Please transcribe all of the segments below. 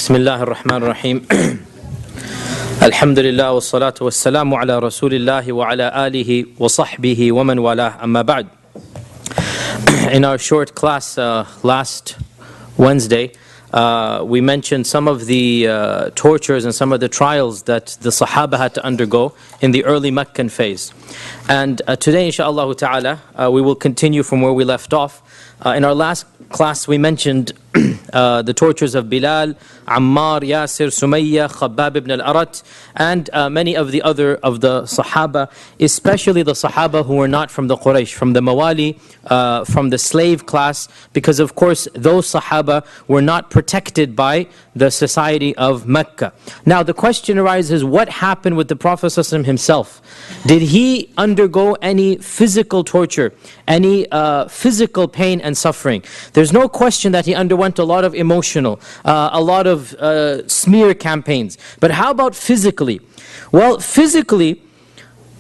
بسم الله الرحمن الرحيم الحمد لله والصلاة والسلام على رسول الله وعلى آله وصحبه ومن والاه أما بعد. In our short class last Wednesday, we mentioned some of the tortures and some of the trials that the Sahaba had to undergo in the early Meccan phase. And today, inshaAllah ta'ala, we will continue from where we left off. In our last class, we mentioned the tortures of Bilal, Ammar, Yasir, Sumayya, Khabbab ibn al-Arat, and many of the other of the Sahaba, especially the Sahaba who were not from the Quraysh, from the Mawali, from the slave class, because of course those Sahaba were not protected by the society of Mecca. Now the question arises, what happened with the Prophet ﷺ himself? Did he undergo any physical torture, any physical pain and suffering? There's no question that he underwent a lot of emotional, a lot of smear campaigns. But how about physically? Well, physically,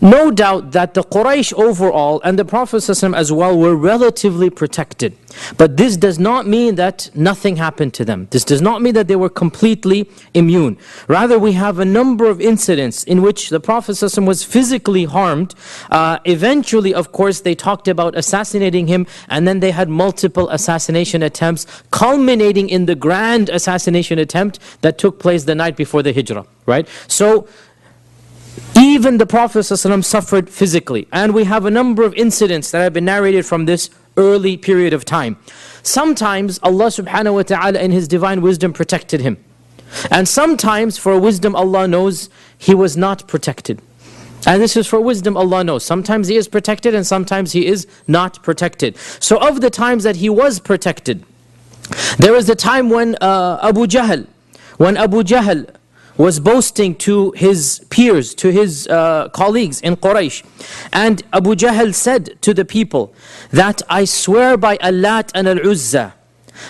no doubt that the Quraysh overall and the Prophet ﷺ as well were relatively protected. But this does not mean that nothing happened to them. This does not mean that they were completely immune. Rather, we have a number of incidents in which the Prophet ﷺ was physically harmed. Eventually, of course, they talked about assassinating him, and then they had multiple assassination attempts, culminating in the grand assassination attempt that took place the night before the Hijrah. Right? So, even the Prophet ﷺ suffered physically. And we have a number of incidents that have been narrated from this early period of time. Sometimes Allah subhanahu wa ta'ala in His divine wisdom protected him. And sometimes for wisdom Allah knows he was not protected. And this is for wisdom Allah knows. Sometimes he is protected and sometimes he is not protected. So of the times that he was protected, there was the time when Abu Jahl was boasting to his peers, to his colleagues in Quraysh. And Abu Jahl said to the people that I swear by Allat and Al-Uzza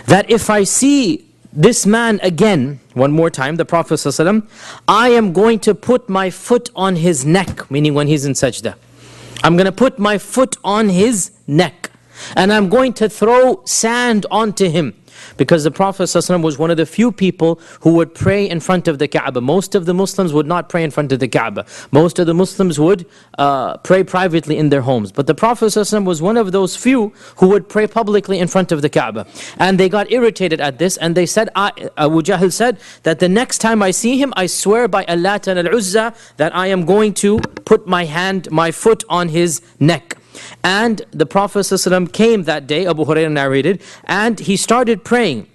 that if I see this man again, one more time, the Prophet ﷺ, I am going to put my foot on his neck, meaning when he's in sajda. I'm going to put my foot on his neck and I'm going to throw sand onto him. Because the Prophet ﷺ was one of the few people who would pray in front of the Kaaba. Most of the Muslims would not pray in front of the Kaaba. Most of the Muslims would pray privately in their homes. But the Prophet ﷺ was one of those few who would pray publicly in front of the Kaaba. And they got irritated at this and they said, Abu Jahl said that the next time I see him, I swear by Allat and Al-Uzza that I am going to put my foot on his neck. And the Prophet ﷺ came that day, Abu Hurairah narrated, and he started praying.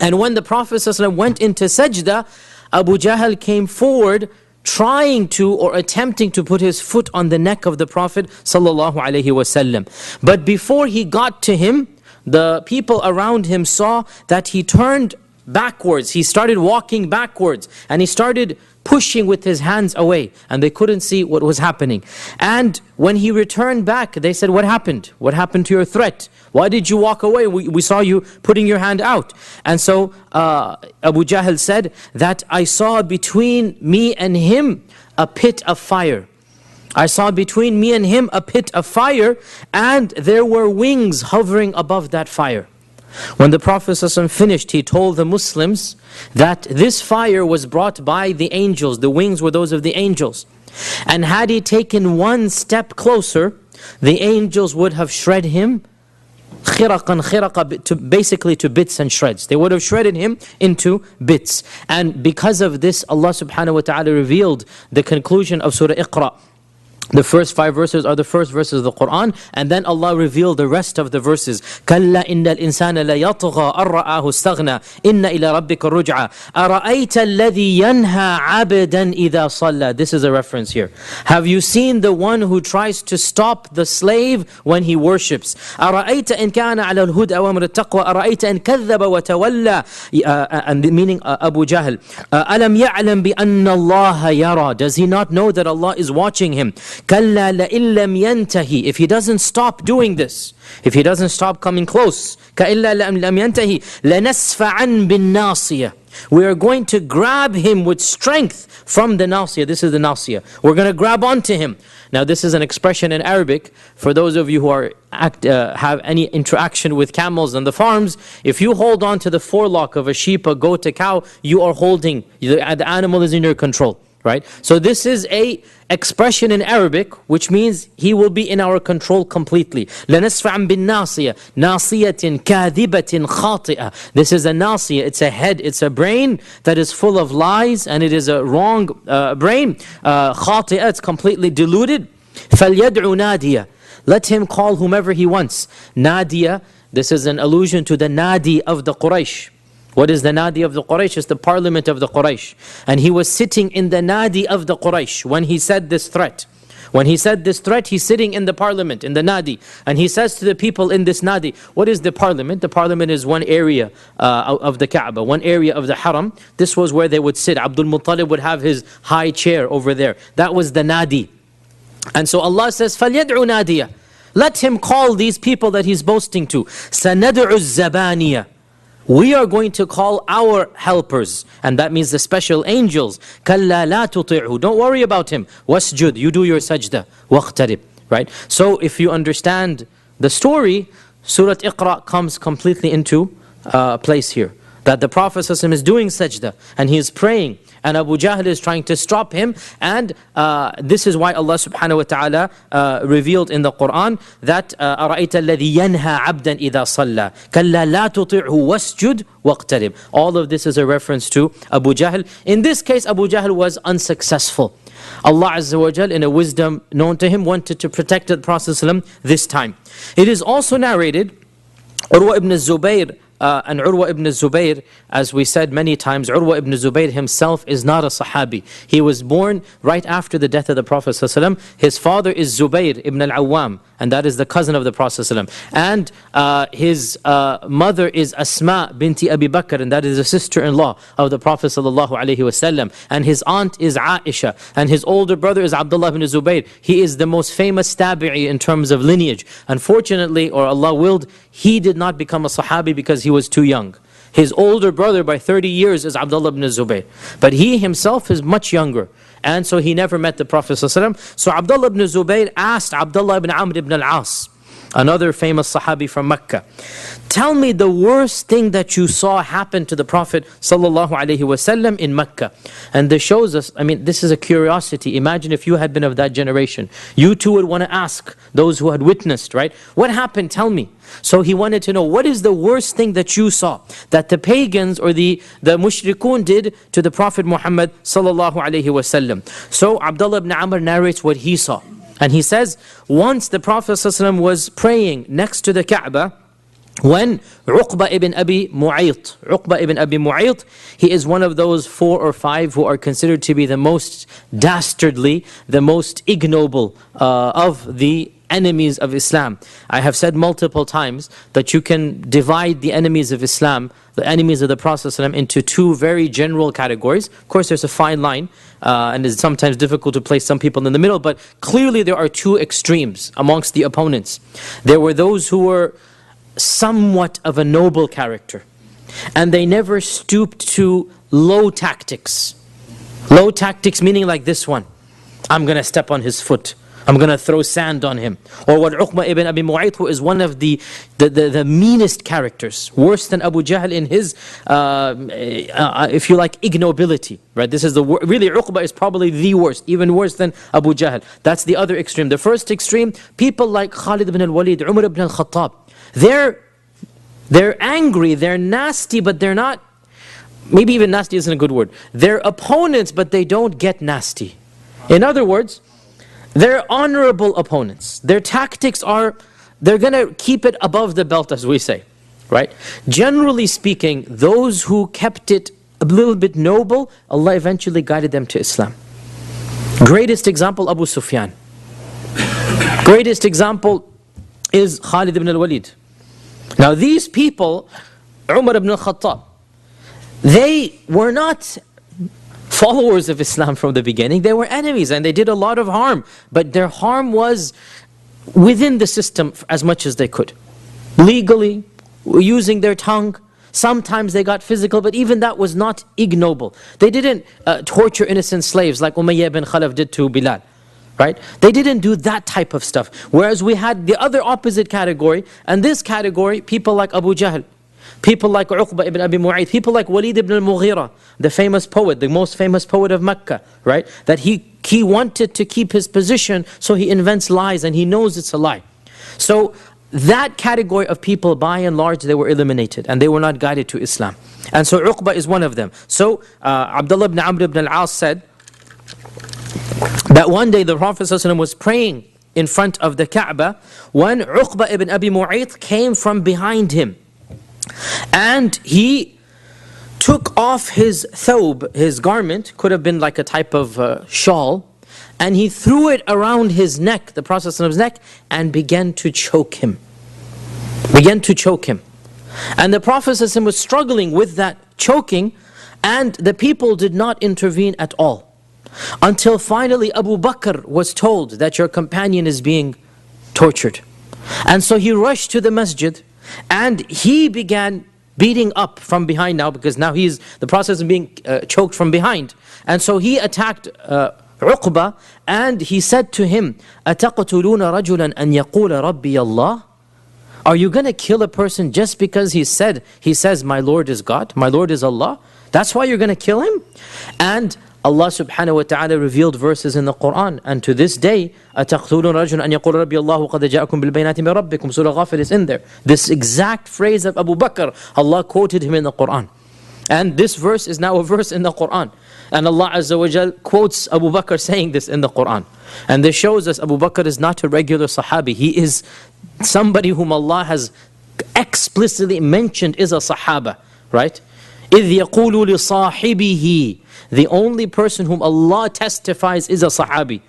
And when the Prophet ﷺ went into sajda, Abu Jahl came forward trying to or attempting to put his foot on the neck of the Prophet ﷺ. But before he got to him, the people around him saw that he turned backwards. He started walking backwards and he started pushing with his hands away, and they couldn't see what was happening. And when he returned back, they said, what happened? What happened to your threat? Why did you walk away? We saw you putting your hand out. And so Abu Jahl said that I saw between me and him a pit of fire. I saw between me and him a pit of fire, and there were wings hovering above that fire. When the Prophet ﷺ finished, he told the Muslims that this fire was brought by the angels. The wings were those of the angels. And had he taken one step closer, the angels would have shred him, basically to bits and shreds. They would have shredded him into bits. And because of this, Allah subhanahu wa ta'ala revealed the conclusion of Surah Iqra. The first 5 verses are the first verses of the Qur'an, and then Allah revealed the rest of the verses. كَلَّا إِنَّ الْإِنسَانَ لَيَطْغَى أَرَّآهُ اسْتَغْنَى إِنَّ إِلَى رَبِّكَ الرُّجْعَى أَرَأَيْتَ الَّذِي يَنْهَى عَبْدًا إِذَا صَلَّى. This is a reference here. Have you seen the one who tries to stop the slave when he worships? أَرَأَيْتَ إِنْ كَانَ عَلَى الْهُدَى وَأَمْرِ التَّقْوَى أَرَأَيْتَ إِنْ كَذَّبَ وَتَوَلَّى. And the meaning Abu Jahl. أَلَمْ يَعْلَمْ بِأَنَّ اللَّهَ يَرَى. Does he not know that Allah is watching him? كَلَّا لَإِن لَمْ يَنْتَهِ. If he doesn't stop doing this, if he doesn't stop coming close, كَإِلَّا لَمْ يَنْتَهِ لَنَسْفَعًا بِالنَّاصِيَةِ. We are going to grab him with strength from the nasiyah. This is the nasiyah. We're going to grab onto him. Now this is an expression in Arabic. For those of you who are have any interaction with camels on the farms, if you hold on to the forelock of a sheep, a goat, a cow, you are holding, the animal is in your control. Right? So this is a expression in Arabic which means he will be in our control completely. لَنَسْفَعًا بِالنَّاصِيَةِ نَاصِيَةٍ كَاذِبَةٍ خَاطِئَةٍ. This is a nasiyah, it's a head, it's a brain that is full of lies, and it is a wrong brain. خَاطِئَةٍ, it's completely deluded. فَلْيَدْعُ نَادِيَةٍ. Let him call whomever he wants. Nadia, this is an allusion to the Nadi of the Quraysh. What is the Nadi of the Quraysh? It's the parliament of the Quraysh. And he was sitting in the Nadi of the Quraysh when he said this threat. When he said this threat, he's sitting in the parliament, in the Nadi. And he says to the people in this Nadi, what is the parliament? The parliament is one area of the Kaaba, one area of the Haram. This was where they would sit. Abdul Muttalib would have his high chair over there. That was the Nadi. And so Allah says, فَلْيَدْعُ نَادِيَ. Let him call these people that he's boasting to. سَنَدْعُ الزَّبَانِيَ. We are going to call our helpers, and that means the special angels. كَلَّا لَا تُطِعْهُ. Don't worry about him. وَاسْجُدْ. You do your sajda. وَاقْتَرِبْ. Right? So if you understand the story, Surah Iqra comes completely into place here. That the Prophet ﷺ is doing sajda, and he is praying, and Abu Jahl is trying to stop him. And this is why Allah subhanahu wa ta'ala revealed in the Quran that أَرَأَيْتَ الَّذِي يَنْهَى عَبْدًا إِذَا صَلَّى كَلَّا لَا تُطِعْهُ وَاسْجُدْ وَاقْتَرِبْ. All of this is a reference to Abu Jahl. In this case, Abu Jahl was unsuccessful. Allah Azza wa Jal, in a wisdom known to him, wanted to protect the Prophet ﷺ this time. It is also narrated, Urwa ibn Zubayr, and Urwa ibn Zubayr, as we said many times, Urwa ibn Zubayr himself is not a Sahabi. He was born right after the death of the Prophet ﷺ. His father is Zubayr ibn al-Awwam, and that is the cousin of the Prophet ﷺ. And his mother is Asma binti Abi Bakr, and that is the sister-in-law of the Prophet ﷺ. And his aunt is Aisha, and his older brother is Abdullah ibn Zubayr. He is the most famous tabi'i in terms of lineage. Unfortunately, or Allah willed, he did not become a Sahabi because he was too young. His older brother by 30 years is Abdullah ibn Zubayr. But he himself is much younger. And so he never met the Prophet ﷺ. So Abdullah ibn Zubayr asked Abdullah ibn Amr ibn al-As, another famous Sahabi from Mecca, tell me the worst thing that you saw happen to the Prophet ﷺ in Mecca. And this shows us, I mean, this is a curiosity. Imagine if you had been of that generation. You too would want to ask those who had witnessed, right? What happened? Tell me. So he wanted to know, what is the worst thing that you saw that the pagans or the mushrikun did to the Prophet Muhammad ﷺ? So Abdullah ibn Amr narrates what he saw. And he says, once the Prophet ﷺ was praying next to the Kaaba, when Uqba ibn Abi Mu'ayt, he is one of those 4 or 5 who are considered to be the most dastardly, the most ignoble of the enemies of Islam. I have said multiple times that you can divide the enemies of Islam, the enemies of the Prophet ﷺ, into 2 very general categories. Of course, there's a fine line, and it's sometimes difficult to place some people in the middle, but clearly there are 2 extremes amongst the opponents. There were those who were somewhat of a noble character, and they never stooped to low tactics. Low tactics meaning like this one: I'm going to step on his foot, I'm going to throw sand on him. Or what Uqba ibn Abi Mu'ayt, who is one of the meanest characters, worse than Abu Jahl in his, if you like, ignobility. Right? This is really Uqba is probably the worst, even worse than Abu Jahl. That's the other extreme. The first extreme, people like Khalid ibn al-Walid, Umar ibn al-Khattab. They're angry, they're nasty, but they're not, maybe even nasty isn't a good word. They're opponents, but they don't get nasty. In other words, they're honorable opponents. Their tactics are, they're going to keep it above the belt, as we say. Right? Generally speaking, those who kept it a little bit noble, Allah eventually guided them to Islam. Greatest example, Abu Sufyan. Greatest example is Khalid ibn al-Walid. Now these people, Umar ibn al-Khattab, they were not followers of Islam from the beginning. They were enemies and they did a lot of harm. But their harm was within the system as much as they could. Legally, using their tongue. Sometimes they got physical, but even that was not ignoble. They didn't torture innocent slaves like Umayyah ibn Khalaf did to Bilal. Right? They didn't do that type of stuff. Whereas we had the other opposite category, and this category, people like Abu Jahl, people like Uqba ibn Abi Mu'ayth, people like Walid ibn al-Mughira, the famous poet, the most famous poet of Mecca, right? That he wanted to keep his position, so he invents lies and he knows it's a lie. So that category of people, by and large, they were eliminated and they were not guided to Islam. And so Uqba is one of them. So Abdullah ibn Amr ibn al-As said that one day the Prophet ﷺ was praying in front of the Kaaba when Uqba ibn Abi Mu'ayth came from behind him. And he took off his thawb, his garment, could have been like a type of shawl, and he threw it around his neck, the Prophet ﷺ's neck, and began to choke him. Began to choke him. And the Prophet ﷺ was struggling with that choking, and the people did not intervene at all. Until finally Abu Bakr was told that your companion is being tortured. And so he rushed to the masjid, and he began beating up from behind now, because now the process of being choked from behind. And so he attacked Uqba, and he said to him, أَتَقْتُلُونَ رَجُلًا أَنْ يَقُولَ رَبِّيَ اللَّهِ? Are you going to kill a person just because he says, my Lord is God, my Lord is Allah? That's why you're going to kill him? And Allah subhanahu wa ta'ala revealed verses in the Quran, and to this day, أَتَقْتُلُونَ رَجُلًا أَنْ يَقُولَ رَبِّيَ اللَّهُ قَدْ جَاءَكُمْ بِالْبَيِّنَاتِ مِنْ رَبِّكُمْ. Surah Ghafir is in there. This exact phrase of Abu Bakr, Allah quoted him in the Quran. And this verse is now a verse in the Quran. And Allah Azza wa Jal quotes Abu Bakr saying this in the Quran. And this shows us Abu Bakr is not a regular Sahabi. He is somebody whom Allah has explicitly mentioned is a Sahaba. Right? إِذْ يَقُولُ لِصَاحِبِهِ. The only person whom Allah testifies is a Sahabi.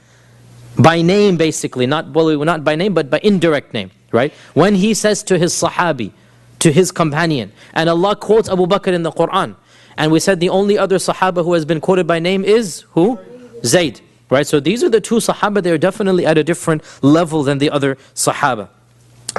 By name basically, not by name but by indirect name. Right? When he says to his Sahabi, to his companion, and Allah quotes Abu Bakr in the Quran. And we said the only other Sahaba who has been quoted by name is who? Zayd. Right? So these are the two Sahaba, they are definitely at a different level than the other Sahaba.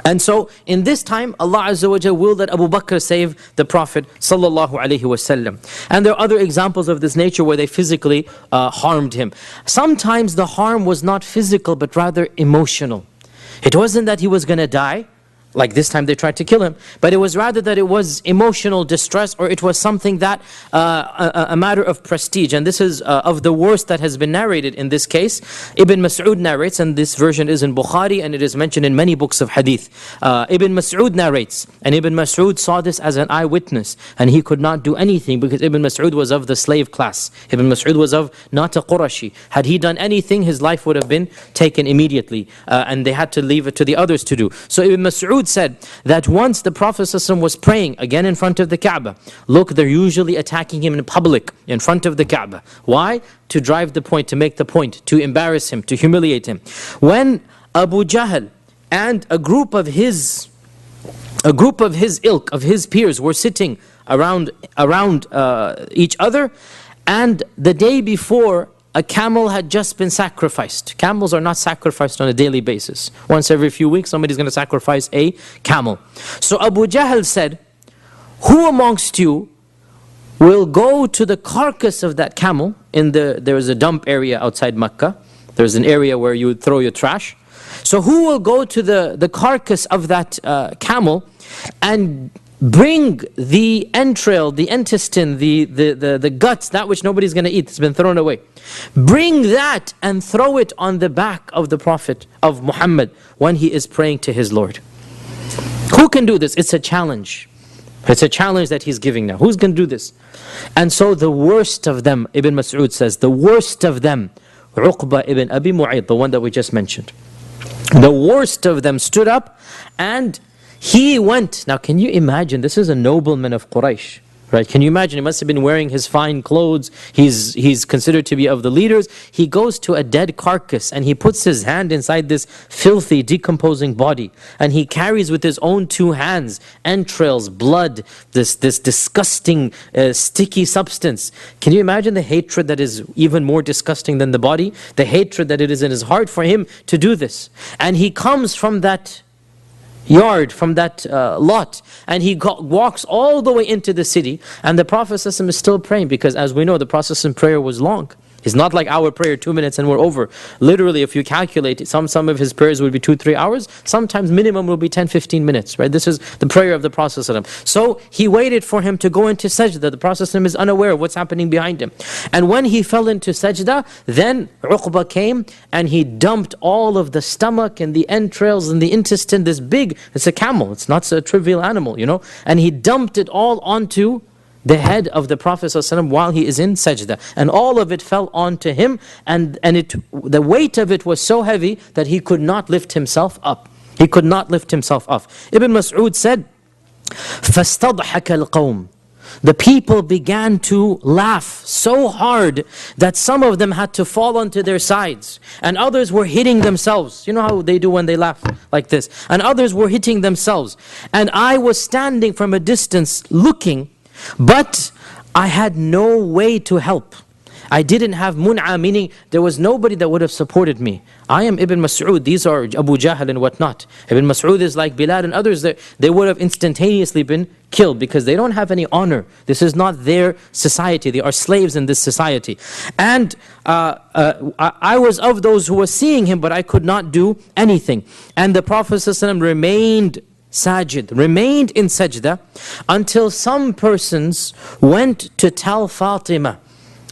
And so in this time, Allah Azza wa Jalla willed that Abu Bakr save the Prophet sallallahu alaihi wasallam. And there are other examples of this nature where they physically harmed him. Sometimes the harm was not physical but rather emotional. It wasn't that he was going to die, like this time they tried to kill him, but it was rather that it was emotional distress, or it was something that, a matter of prestige. And this is of the worst that has been narrated in this case. Ibn Mas'ud narrates, and this version is in Bukhari, and it is mentioned in many books of hadith. Ibn Mas'ud narrates, and Ibn Mas'ud saw this as an eyewitness, and he could not do anything because Ibn Mas'ud was of the slave class. Ibn Mas'ud was of not a Qurashi. Had he done anything, his life would have been taken immediately, and they had to leave it to the others to do. So Ibn Mas'ud said that once the Prophet ﷺ was praying again in front of the Kaaba. Look, they're usually attacking him in public in front of the Kaaba. Why? To drive the point, to make the point, to embarrass him, to humiliate him. When Abu Jahl and a group of his ilk, of his peers, were sitting around each other, and the day before, a camel had just been sacrificed. Camels are not sacrificed on a daily basis. Once every few weeks, somebody's going to sacrifice a camel. So Abu Jahl said, who amongst you will go to the carcass of that camel? There is a dump area outside Mecca. There's an area where you would throw your trash. So who will go to the carcass of that camel and bring the entrail, the intestine, the guts, that which nobody's going to eat, it's been thrown away. Bring that and throw it on the back of the Prophet, of Muhammad, when he is praying to his Lord. Who can do this? It's a challenge. It's a challenge that he's giving now. Who's going to do this? And so the worst of them, Ibn Mas'ud says, the worst of them, Uqba ibn Abi Mu'ayth, the one that we just mentioned. The worst of them stood up and he went. Now can you imagine, this is a nobleman of Quraysh, Right? Can you imagine? He must have been wearing his fine clothes. He's considered to be of the leaders. He goes to a dead carcass and he puts his hand inside this filthy, decomposing body. And he carries with his own two hands entrails, blood, this disgusting, sticky substance. Can you imagine the hatred that is even more disgusting than the body? The hatred that it is in his heart for him to do this. And he comes from that yard, from that lot, and he walks all the way into the city, and the Prophet ﷺ is still praying, because as we know, the process in prayer was long. It's not like our prayer, 2 minutes and we're over. Literally, if you calculate it, some of his prayers would be 2-3 hours, sometimes minimum will be 10-15 minutes, right? This is the prayer of the Prophet ﷺ. So he waited for him to go into sajda. The Prophet ﷺ is unaware of what's happening behind him. And when he fell into sajda, then Uqba came and he dumped all of the stomach and the entrails and the intestine, it's a camel, it's not a trivial animal, you know, and he dumped it all onto the head of the Prophet ﷺ while he is in sajda. And all of it fell onto him, and the weight of it was so heavy that he could not lift himself up. He could not lift himself up. Ibn Mas'ud said, فَاسْتَضْحَكَ الْقَوْمِ The people began to laugh so hard that some of them had to fall onto their sides. And others were hitting themselves. You know how they do when they laugh like this. And others were hitting themselves. And I was standing from a distance looking, but I had no way to help. I didn't have mun'a, meaning there was nobody that would have supported me. I am Ibn Mas'ud, these are Abu Jahl and whatnot. Ibn Mas'ud is like Bilal and others, they would have instantaneously been killed because they don't have any honor. This is not their society, they are slaves in this society. And I was of those who were seeing him, but I could not do anything. And the Prophet ﷺ remained sajid, remained in sajda, until some persons went to tell Fatima,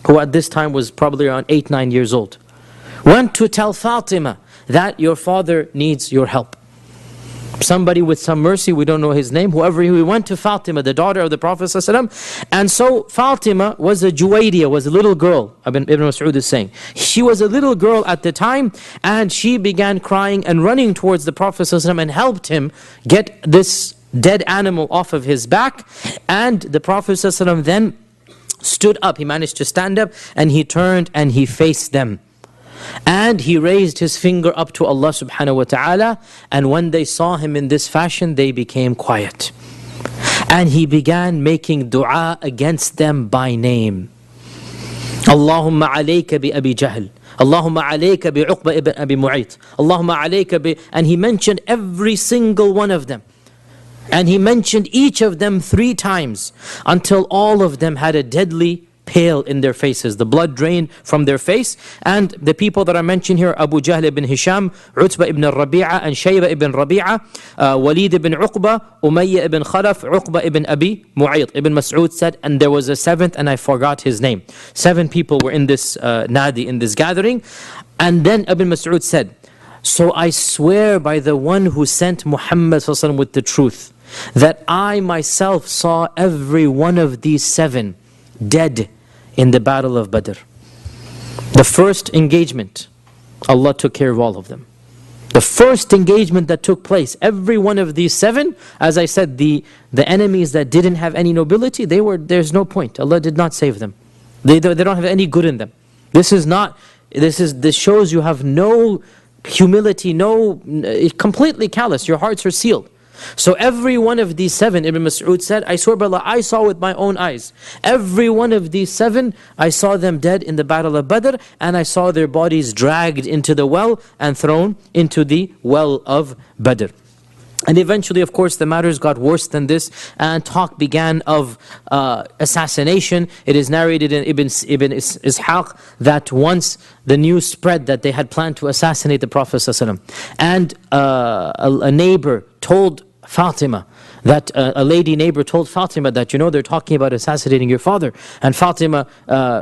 who at this time was probably around 8-9 years old, went to tell Fatima that your father needs your help. Somebody with some mercy, we don't know his name, whoever he went to Fatima, the daughter of the Prophet ﷺ. And so Fatima was a Juwaidiyah, was a little girl, Ibn Mas'ud is saying. She was a little girl at the time, and she began crying and running towards the Prophet ﷺ and helped him get this dead animal off of his back. And the Prophet ﷺ then stood up, he managed to stand up, and he turned and he faced them. And he raised his finger up to Allah subhanahu wa ta'ala, and when they saw him in this fashion, they became quiet. And he began making dua against them by name. Allahumma alayka bi Abi Jahl, Allahumma alayka bi Uqba ibn Abi Mu'ayt, Allahumma alayka bi... And he mentioned every single one of them. And he mentioned each of them 3 times, until all of them had a deadly pale in their faces. The blood drained from their face. And the people that are mentioned here, Abu Jahl ibn Hisham, Utbah ibn Rabi'a, and Shayba ibn Rabi'a, Walid ibn Uqba, Umayyah ibn Khalaf, Uqba ibn Abi Mu'ayt. Ibn Mas'ud said, and there was a 7th, and I forgot his name. 7 people were in this nadi, in this gathering. And then Ibn Mas'ud said, so I swear by the one who sent Muhammad with the truth, that I myself saw every one of these 7 dead in the battle of Badr. The first engagement, Allah took care of all of them. The first engagement that took place, every one of these 7, as I said, the enemies that didn't have any nobility, there's no point. Allah did not save them. They don't have any good in them. This shows you have no humility, completely callous. Your hearts are sealed. So every one of these 7, Ibn Mas'ud said, I swear by Allah, I saw with my own eyes. Every one of these 7, I saw them dead in the battle of Badr, and I saw their bodies dragged into the well and thrown into the well of Badr. And eventually, of course, the matters got worse than this, and talk began of assassination. It is narrated in Ibn Ishaq that once the news spread that they had planned to assassinate the Prophet ﷺ, and a neighbor told Fatima, that a lady neighbor told Fatima that, they're talking about assassinating your father. And Fatima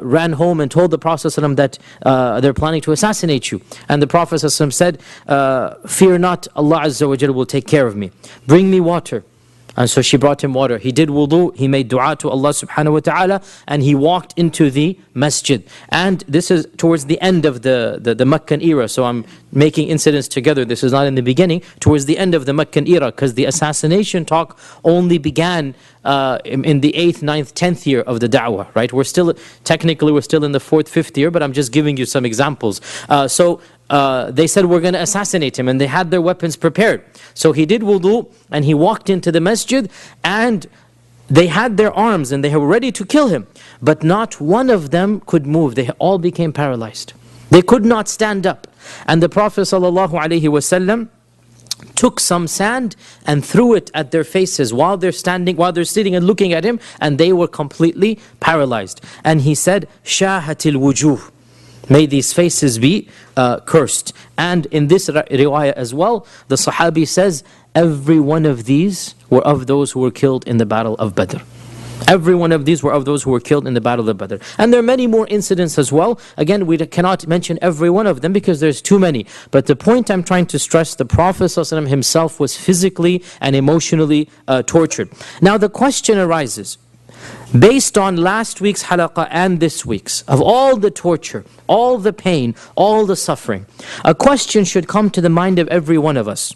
ran home and told the Prophet ﷺ that they're planning to assassinate you. And the Prophet ﷺ said, fear not, Allah Azza wa Jalla will take care of me. Bring me water. And so she brought him water. He did wudu, he made dua to Allah subhanahu wa ta'ala, and he walked into the masjid. And this is towards the end of the Meccan era. So I'm making incidents together. This is not in the beginning. Towards the end of the Meccan era, because the assassination talk only began in the 8th, 9th, 10th year of the da'wah, right? We're still in the 4th, 5th year, but I'm just giving you some examples. So they said, we're going to assassinate him, and they had their weapons prepared. So he did wudu, and he walked into the masjid, and they had their arms, and they were ready to kill him. But not one of them could move. They all became paralyzed. They could not stand up. And the Prophet ﷺ took some sand and threw it at their faces while they're sitting and looking at him, and they were completely paralyzed. And he said, "Shahatil wujuh." May these faces be cursed. And in this riwayah as well, the Sahabi says, every one of these were of those who were killed in the battle of Badr. Every one of these were of those who were killed in the battle of Badr. And there are many more incidents as well. Again, we cannot mention every one of them because there's too many. But the point I'm trying to stress, the Prophet ﷺ himself was physically and emotionally tortured. Now the question arises, based on last week's halaqah and this week's, of all the torture, all the pain, all the suffering, a question should come to the mind of every one of us.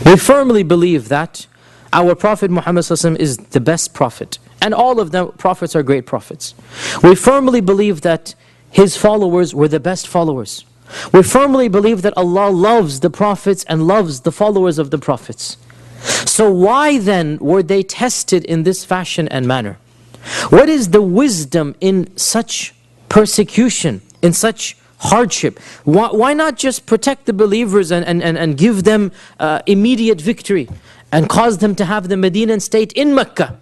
We firmly believe that our Prophet Muhammad ﷺ is the best prophet, and all of the prophets are great prophets. We firmly believe that his followers were the best followers. We firmly believe that Allah loves the prophets and loves the followers of the prophets. So why then were they tested in this fashion and manner? What is the wisdom in such persecution, in such hardship? Why not just protect the believers and give them immediate victory and cause them to have the Medinan state in Mecca?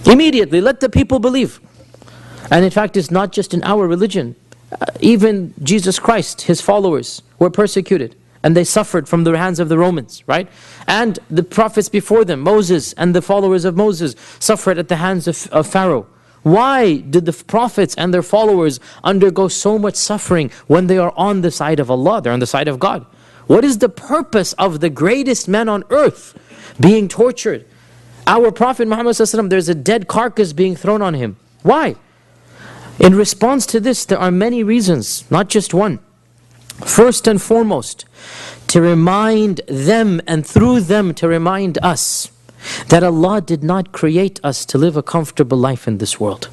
Immediately, let the people believe. And in fact, it's not just in our religion. Even Jesus Christ, his followers were persecuted, and they suffered from the hands of the Romans, right? And the prophets before them, Moses and the followers of Moses, suffered at the hands of Pharaoh. Why did the prophets and their followers undergo so much suffering when they are on the side of Allah, they're on the side of God? What is the purpose of the greatest man on earth being tortured? Our Prophet Muhammad ﷺ, there's a dead carcass being thrown on him. Why? In response to this, there are many reasons, not just one. First and foremost, to remind them and through them to remind us that Allah did not create us to live a comfortable life in this world.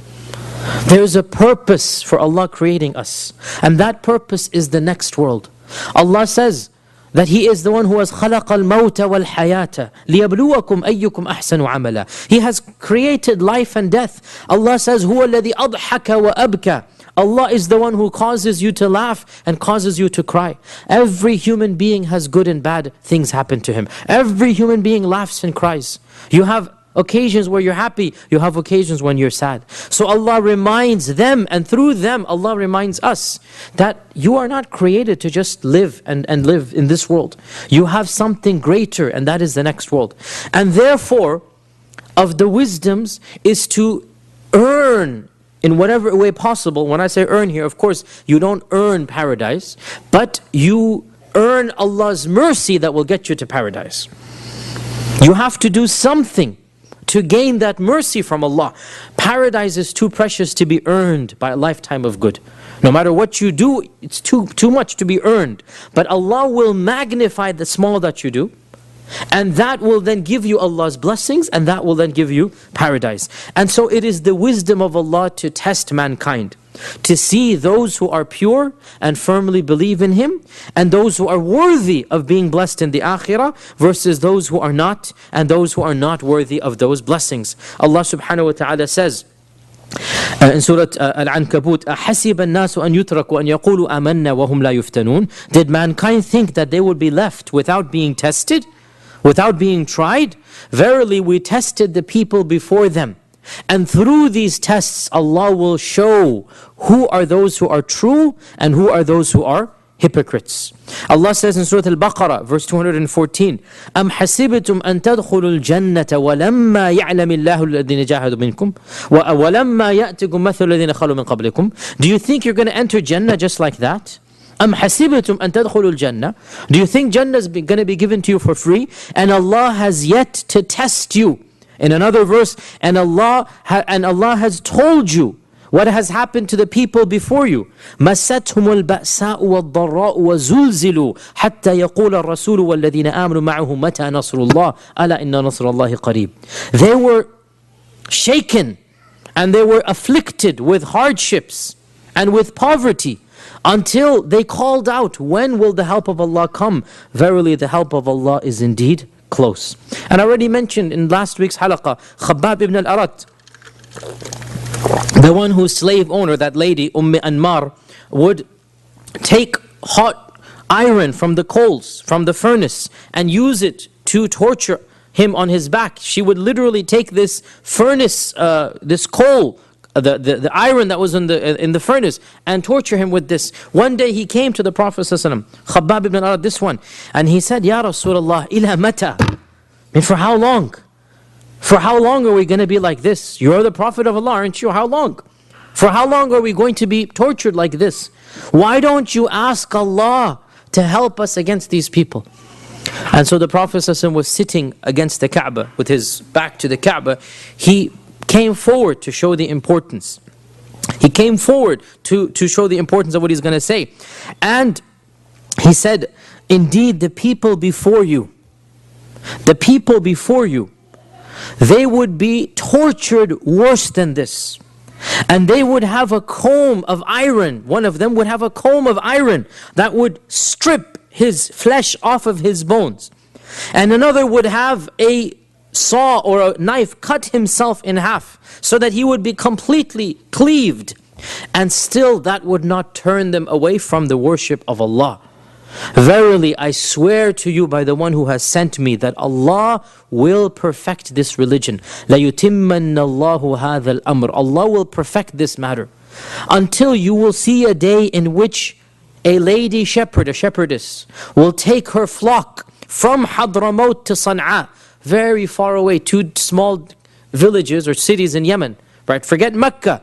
There is a purpose for Allah creating us, and that purpose is the next world. Allah says that He is the one who has خَلَقَ الْمَوْتَ وَالْحَيَاةَ لِيَبْلُوَكُمْ أَيُّكُمْ أَحْسَنُ عَمَلًا. He has created life and death. Allah says, هُوَ الَّذِي أَضْحَكَ وَأَبْكَى. Allah is the one who causes you to laugh and causes you to cry. Every human being has good and bad things happen to him. Every human being laughs and cries. You have occasions where you're happy, you have occasions when you're sad. So Allah reminds them, and through them Allah reminds us that you are not created to just live and live in this world. You have something greater, and that is the next world. And therefore, of the wisdoms is to earn in whatever way possible. When I say earn here, of course, you don't earn paradise, but you earn Allah's mercy that will get you to paradise. You have to do something to gain that mercy from Allah. Paradise is too precious to be earned by a lifetime of good. No matter what you do, it's too much to be earned. But Allah will magnify the small that you do, and that will then give you Allah's blessings, and that will then give you paradise. And so it is the wisdom of Allah to test mankind, to see those who are pure and firmly believe in Him, and those who are worthy of being blessed in the akhirah, versus those who are not, and those who are not worthy of those blessings. Allah subhanahu wa ta'ala says in Surah Al-Ankabut, أَحَسِبَ النَّاسُ أَن يُتْرَكُوا أَن يَقُولُوا آمَنَّا وَهُمْ لَا يُفْتَنُونَ. Did mankind think that they would be left without being tested, without being tried? Verily, we tested the people before them. And through these tests, Allah will show who are those who are true and who are those who are hypocrites. Allah says in Surah Al-Baqarah, verse 214, أَمْ حَسِبْتُمْ أَن تَدْخُلُوا الْجَنَّةَ وَلَمَّا يَعْلَمِ اللَّهُ الَّذِينَ جَاهَدُوا مِنْكُمْ وَلَمَّا يَأْتِكُمْ مَثَلُ الَّذِينَ خَلُوا مِنْ قَبْلِكُمْ. Do you think you're going to enter Jannah just like that? أَمْ حَسِبْتُمْ أَن تَدْخُلُوا الْجَنَّةِ. Do you think Jannah is going to be given to you for free? And Allah has yet to test you. In another verse, and Allah has told you what has happened to the people before you. مَسَّتْهُمُ الْبَأْسَاءُ وَالضَّرَّاءُ وَزُلْزِلُوا حَتَّى يَقُولَ الرَّسُولُ وَالَّذِينَ آمَنُوا مَعَهُ مَتَى نَصْرُ اللَّهِ أَلَا إِنَّ نَصْرَ اللَّهِ قَرِيبٌ. They were shaken and they were afflicted with hardships and with poverty until they called out, when will the help of Allah come? Verily the help of Allah is indeed close. And I already mentioned in last week's halaqah, Khabbab ibn al-Arat, the one whose slave owner, that lady, Anmar, would take hot iron from the coals, from the furnace, and use it to torture him on his back. She would literally take this furnace, this coal, the iron that was in the furnace, and torture him with this. One day he came to the Prophet ﷺ, Khabbab ibn al-Arad, this one, and he said, Ya Rasulullah, ila mata? For how long? For how long are we going to be like this? You're the Prophet of Allah, aren't you? How long? For how long are we going to be tortured like this? Why don't you ask Allah to help us against these people? And so the Prophet ﷺ was sitting against the Kaaba with his back to the Kaaba. He came forward to show the importance. He came forward to show the importance of what he's going to say. And he said, indeed the people before you, they would be tortured worse than this. And they would have a comb of iron. One of them would have a comb of iron that would strip his flesh off of his bones. And another would have a saw or a knife cut himself in half so that he would be completely cleaved. And still that would not turn them away from the worship of Allah. Verily, I swear to you by the one who has sent me that Allah will perfect this religion. لَيُتِمَّنَّ اللَّهُ هَذَا الْأَمْرِ. Allah will perfect this matter. Until you will see a day in which a lady shepherd, a shepherdess, will take her flock from Hadramaut to Sana'a, very far away, 2 small villages or cities in Yemen. Right? Forget Mecca.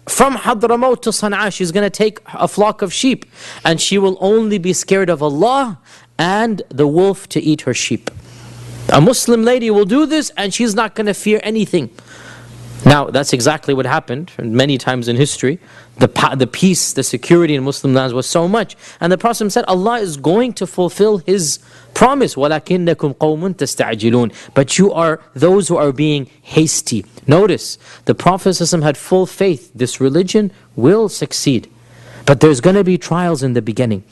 From Hadramaut to Sana'a, she's going to take a flock of sheep, and she will only be scared of Allah and the wolf to eat her sheep. A Muslim lady will do this and she's not going to fear anything. Now, that's exactly what happened many times in history. The peace, the security in Muslim lands was so much. And the Prophet said, Allah is going to fulfill His promise. وَلَكِنَّكُمْ قَوْمٌ تَسْتَعْجِلُونَ. But you are those who are being hasty. Notice, the Prophet ﷺ had full faith. This religion will succeed. But there's going to be trials in the beginning.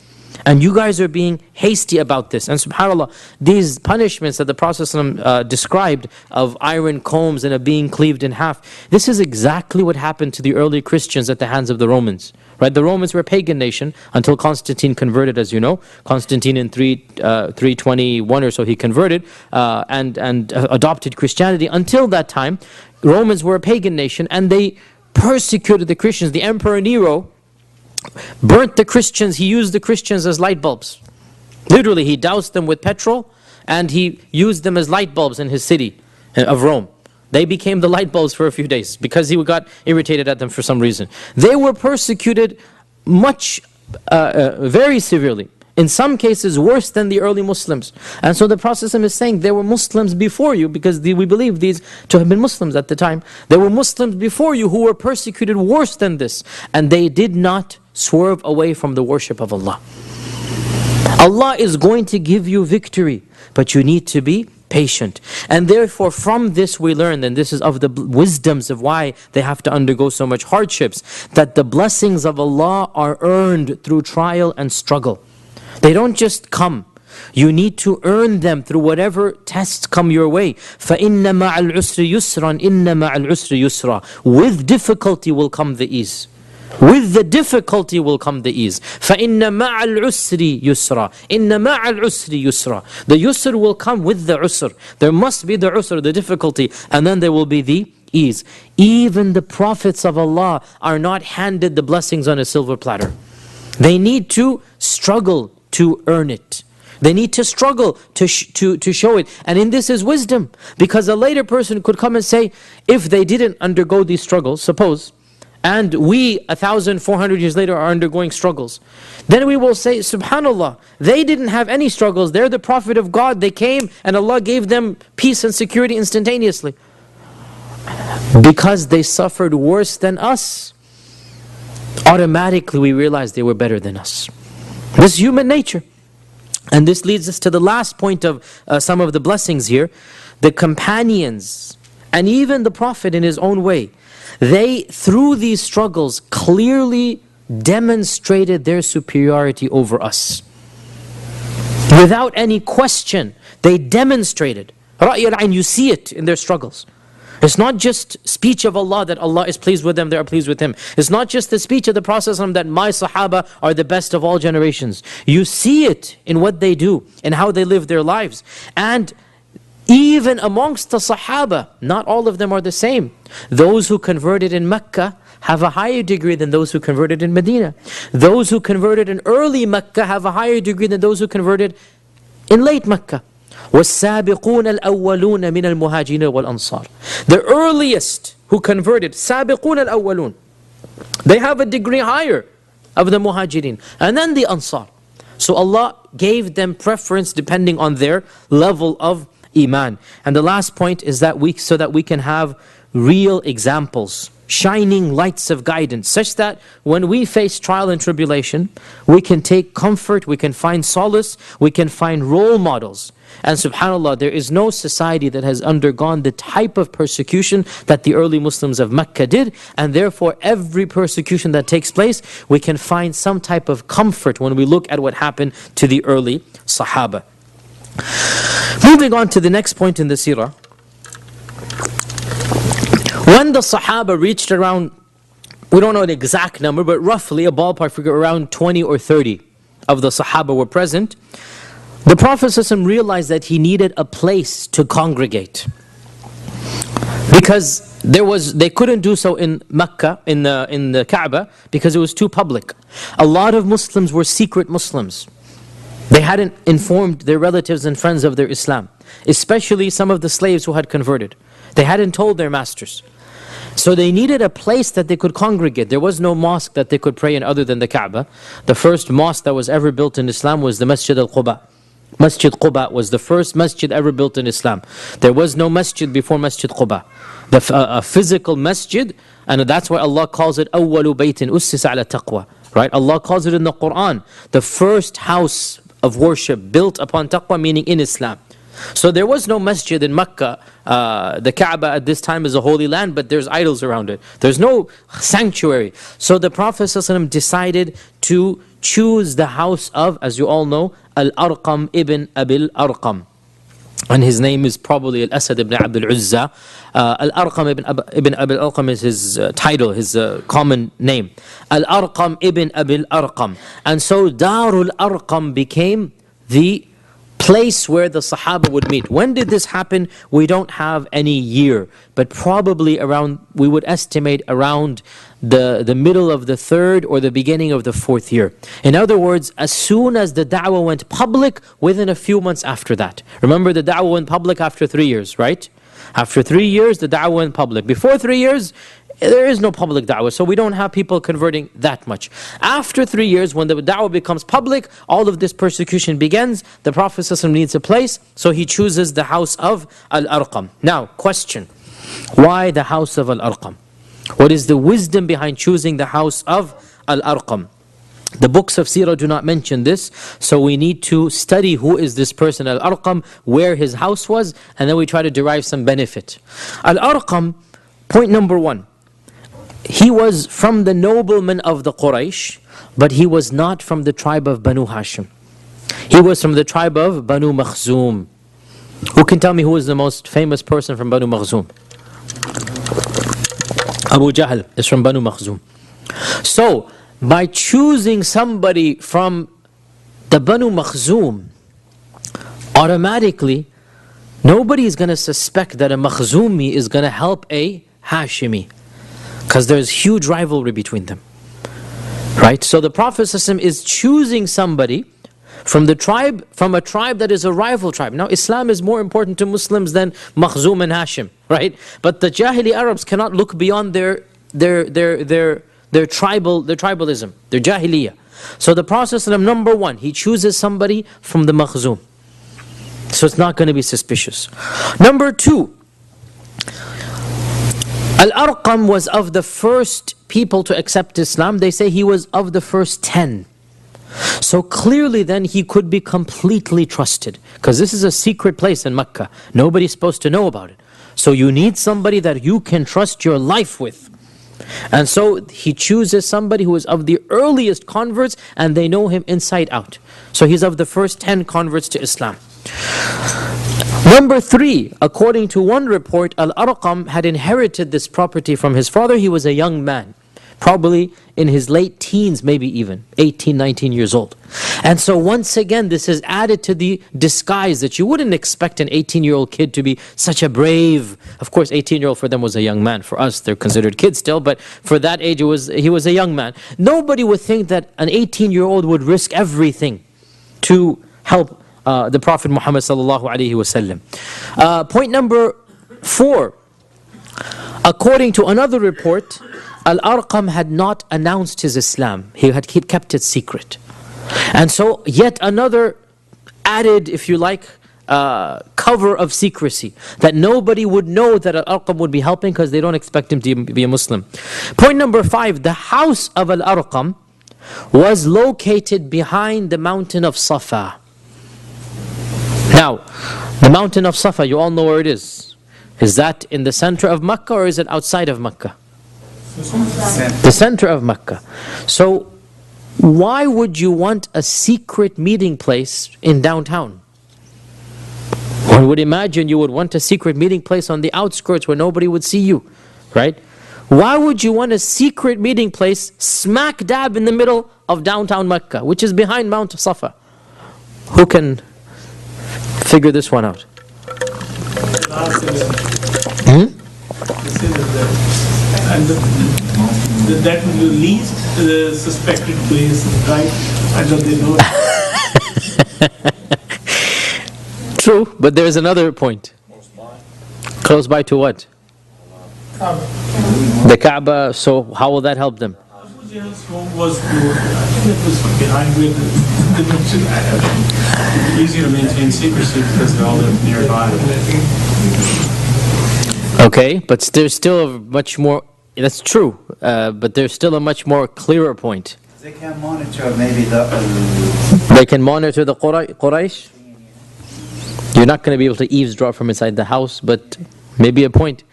And you guys are being hasty about this. And subhanAllah, these punishments that the Prophet ﷺ described of iron combs and of being cleaved in half, this is exactly what happened to the early Christians at the hands of the Romans. Right? The Romans were a pagan nation until Constantine converted, as you know. Constantine in 321 or so, he converted and adopted Christianity. Until that time, Romans were a pagan nation and they persecuted the Christians. The Emperor Nero burnt the Christians. He used the Christians as light bulbs. Literally, he doused them with petrol and he used them as light bulbs in his city of Rome. They became the light bulbs for a few days because he got irritated at them for some reason. They were persecuted very severely. In some cases worse than the early Muslims. And so the Prophet is saying there were Muslims before you, because we believe these to have been Muslims at the time. There were Muslims before you who were persecuted worse than this. And they did not swerve away from the worship of Allah. Allah is going to give you victory, but you need to be patient. And therefore from this we learn, and this is of the wisdoms of why they have to undergo so much hardships, that the blessings of Allah are earned through trial and struggle. They don't just come. You need to earn them through whatever tests come your way. فَإِنَّ مَعَ الْعُسْرِ يُسْرًا إِنَّ مَعَ الْعُسْرِ يُسْرًا. With difficulty will come the ease. With the difficulty will come the ease. فَإِنَّ مَعَ الْعُسْرِ يُسْرًا إِنَّ مَعَ الْعُسْرِ يُسْرًا. The yusr will come with the usr. There must be the usr, the difficulty, and then there will be the ease. Even the prophets of Allah are not handed the blessings on a silver platter. They need to struggle to earn it. They need to struggle to show it. And in this is wisdom. Because a later person could come and say, if they didn't undergo these struggles, suppose, and we 1,400 years later are undergoing struggles, then we will say, subhanallah, they didn't have any struggles. They're the Prophet of God. They came and Allah gave them peace and security instantaneously. Because they suffered worse than us. automatically we realize they were better than us. This is human nature. And this leads us to the last point of some of the blessings here. The companions and even the Prophet in his own way, they, through these struggles, clearly demonstrated their superiority over us. Without any question, they demonstrated. Ra'y al-ayn, you see it in their struggles. It's not just speech of Allah that Allah is pleased with them, they are pleased with Him. It's not just the speech of the Prophet that my Sahaba are the best of all generations. You see it in what they do, in how they live their lives. And even amongst the Sahaba, not all of them are the same. Those who converted in Mecca have a higher degree than those who converted in Medina. Those who converted in early Mecca have a higher degree than those who converted in late Mecca. وَالسَّابِقُونَ الْأَوَّلُونَ مِنَ الْمُهَاجِرِينَ وَالْأَنصَارِ. The earliest who converted, سَابِقُونَ الْأَوَّلُونَ, they have a degree higher of the muhajirin. And then the ansar. So Allah gave them preference depending on their level of iman. And the last point is that so that we can have real examples, shining lights of guidance, such that when we face trial and tribulation, we can take comfort, we can find solace, we can find role models. And subhanAllah, there is no society that has undergone the type of persecution that the early Muslims of Mecca did. And therefore, every persecution that takes place, we can find some type of comfort when we look at what happened to the early Sahaba. Moving on to the next point in the seerah. When the Sahaba reached around, we don't know the exact number, but roughly a ballpark figure, around 20 or 30 of the Sahaba were present, the Prophet ﷺ realized that he needed a place to congregate. Because they couldn't do so in Mecca, in the Kaaba, because it was too public. A lot of Muslims were secret Muslims. They hadn't informed their relatives and friends of their Islam, especially some of the slaves who had converted. They hadn't told their masters. So they needed a place that they could congregate. There was no mosque that they could pray in other than the Kaaba. The first mosque that was ever built in Islam was the Masjid al-Quba. Masjid Quba was the first masjid ever built in Islam. There was no masjid before Masjid Quba. A physical masjid, and that's why Allah calls it أَوَّلُ بَيْتٍ أُسِّسَ عَلَى taqwa. Right? Allah calls it in the Quran, the first house of worship built upon taqwa, meaning in Islam. So there was no masjid in Mecca. The Kaaba at this time is a holy land, but there's idols around it. There's no sanctuary. So the Prophet ﷺ decided to choose the house of, as you all know, Al-Arqam ibn Abil Arqam. And his name is probably Al-Asad ibn Abdul Uzza. Al-Arqam ibn Abil Arqam is his title, his common name. Al-Arqam ibn Abil Arqam. And so Darul Arqam became the place where the Sahaba would meet. When did this happen? We don't have any year, but probably around, we would estimate around the middle of the 3rd or the beginning of the 4th year. In other words, as soon as the da'wah went public, within a few months after that. Remember, the da'wah went public after 3 years, right? After 3 years, the da'wah went public. Before 3 years, there is no public da'wah, so we don't have people converting that much. After 3 years, when the da'wah becomes public, all of this persecution begins. The Prophet ﷺ needs a place, so he chooses the house of Al-Arqam. Now, question. Why the house of Al-Arqam? What is the wisdom behind choosing the house of Al-Arqam? The books of Seerah do not mention this, so we need to study who is this person Al-Arqam, where his house was, and then we try to derive some benefit. Al-Arqam, point number 1. He was from the noblemen of the Quraysh, but he was not from the tribe of Banu Hashim. He was from the tribe of Banu Makhzum. Who can tell me who is the most famous person from Banu Makhzum? Abu Jahl is from Banu Makhzum. So, by choosing somebody from the Banu Makhzum, automatically, nobody is going to suspect that a Makhzumi is going to help a Hashimi. Because there's huge rivalry between them. Right? So the Prophet ﷺ is choosing somebody from a tribe that is a rival tribe. Now Islam is more important to Muslims than Makhzum and Hashim, right? But the Jahili Arabs cannot look beyond their tribalism, their Jahiliyyah. So the Prophet ﷺ, number 1, he chooses somebody from the Makhzum. So it's not going to be suspicious. Number 2, Al-Arqam was of the first people to accept Islam, they say he was of the first 10. So clearly then he could be completely trusted, because this is a secret place in Mecca. Nobody's supposed to know about it. So you need somebody that you can trust your life with. And so he chooses somebody who is of the earliest converts, and they know him inside out. So he's of the first 10 converts to Islam. Number 3, according to one report, Al-Arqam had inherited this property from his father. He was a young man, probably in his late teens, maybe even 18, 19 years old. And so once again, this is added to the disguise that you wouldn't expect an 18-year-old kid to be such a brave. Of course, 18-year-old for them was a young man. For us, they're considered kids still, but for that age, he was a young man. Nobody would think that an 18-year-old would risk everything to help the Prophet Muhammad sallallahu alaihi wasallam. Point number 4. According to another report, Al-Arqam had not announced his Islam. He had kept it secret. And so yet another added, if you like, cover of secrecy, that nobody would know that Al-Arqam would be helping because they don't expect him to be a Muslim. Point number 5, the house of Al-Arqam was located behind the mountain of Safa. Now, the mountain of Safa, you all know where it is. Is that in the center of Mecca or is it outside of Mecca? The center of Mecca. So, why would you want a secret meeting place in downtown? One would imagine you would want a secret meeting place on the outskirts where nobody would see you, right? Why would you want a secret meeting place smack dab in the middle of downtown Mecca, which is behind Mount Safa? Who can figure this one out? And that was the least suspected place, right? Until they know it. True, but there's another point. Close by to what? The Kaaba. So how will that help them? Abu Jahl's home was, I think it was behind where the mentioned. It's easier to maintain secrecy because they all live nearby. Okay, but there's still a much more, that's true, but there's still a much more clearer point. They can monitor maybe the... They can monitor the Quraysh. You're not going to be able to eavesdrop from inside the house, but maybe a point.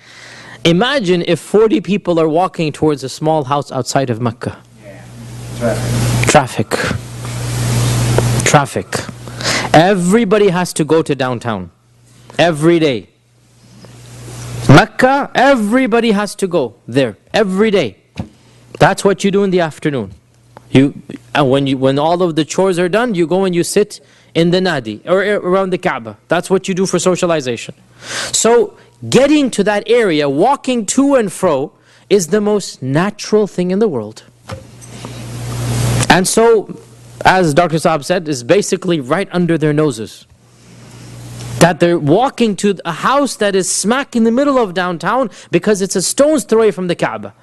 Imagine if 40 people are walking towards a small house outside of Mecca. Yeah. Traffic. Everybody has to go to downtown. Every day. Mecca, everybody has to go there. Every day. That's what you do in the afternoon. When all of the chores are done, you go and you sit in the nadi or around the Kaaba. That's what you do for socialization. So getting to that area, walking to and fro, is the most natural thing in the world. And so, as Dr. Saab said, is basically right under their noses. That they're walking to a house that is smack in the middle of downtown because it's a stone's throw away from the Kaaba.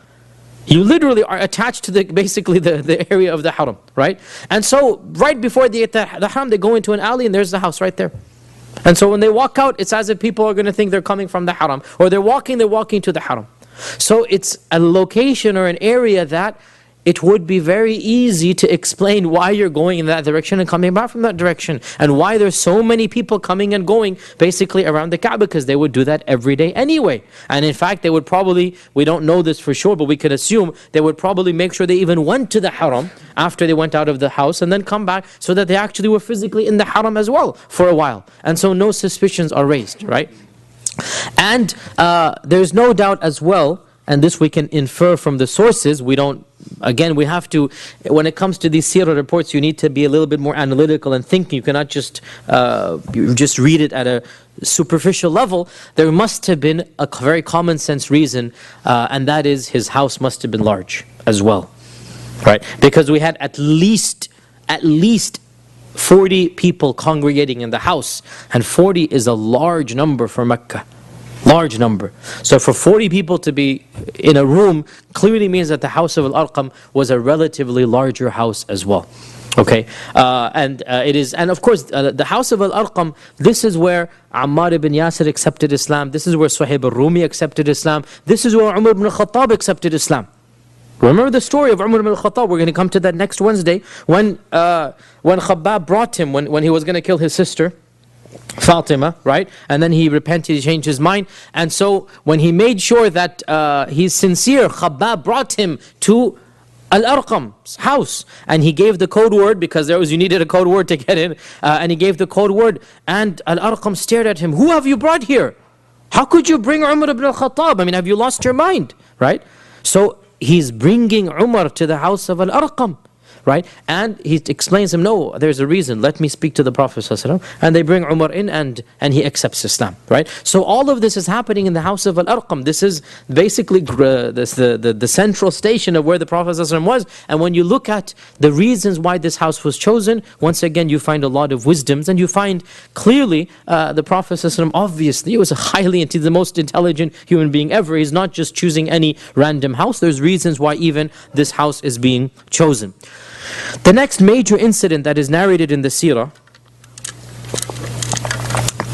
You literally are attached to basically the area of the Haram, right? And so, right before they get the Haram, they go into an alley and there's the house right there. And so when they walk out, it's as if people are going to think they're coming from the Haram. Or they're walking to the Haram. So it's a location or an area that it would be very easy to explain why you're going in that direction and coming back from that direction. And why there's so many people coming and going basically around the Kaaba, because they would do that every day anyway. And in fact, they would probably, we don't know this for sure, but we could assume they would probably make sure they even went to the Haram after they went out of the house and then come back, so that they actually were physically in the Haram as well for a while. And so no suspicions are raised, right? And there's no doubt as well, and this we can infer from the sources. We don't, again, we have to, when it comes to these seerah reports, you need to be a little bit more analytical and thinking. You cannot just read it at a superficial level. There must have been a very common sense reason, and that is his house must have been large as well, right? Because we had at least 40 people congregating in the house, and 40 is a large number for Mecca. Large number. So for 40 people to be in a room clearly means that the house of Al-Arqam was a relatively larger house as well. Okay, and of course the house of Al-Arqam, this is where Ammar ibn Yasir accepted Islam. This is where Suhaib al-Rumi accepted Islam. This is where Umar ibn Khattab accepted Islam. Remember the story of Umar ibn al-Khattab. We're going to come to that next Wednesday. When Khabbab brought him, when he was going to kill his sister Fatima, right? And then he repented, he changed his mind. And so when he made sure that he's sincere, Khabbab brought him to Al-Arqam's house. And he gave the code word, because you needed a code word to get in. And he gave the code word. And Al-Arqam stared at him. Who have you brought here? How could you bring Umar ibn al-Khattab? I mean, have you lost your mind? Right? So he's bringing Umar to the house of Al-Arqam, right? And he explains to him, no, there's a reason. Let me speak to the Prophet ﷺ. And they bring Umar in, and he accepts Islam, right? So all of this is happening in the house of Al-Arqam. This is basically the central station of where the Prophet ﷺ was. And when you look at the reasons why this house was chosen, once again you find a lot of wisdoms, and you find clearly the Prophet ﷺ, obviously, he was the most intelligent human being ever. He's not just choosing any random house. There's reasons why even this house is being chosen. The next major incident that is narrated in the seerah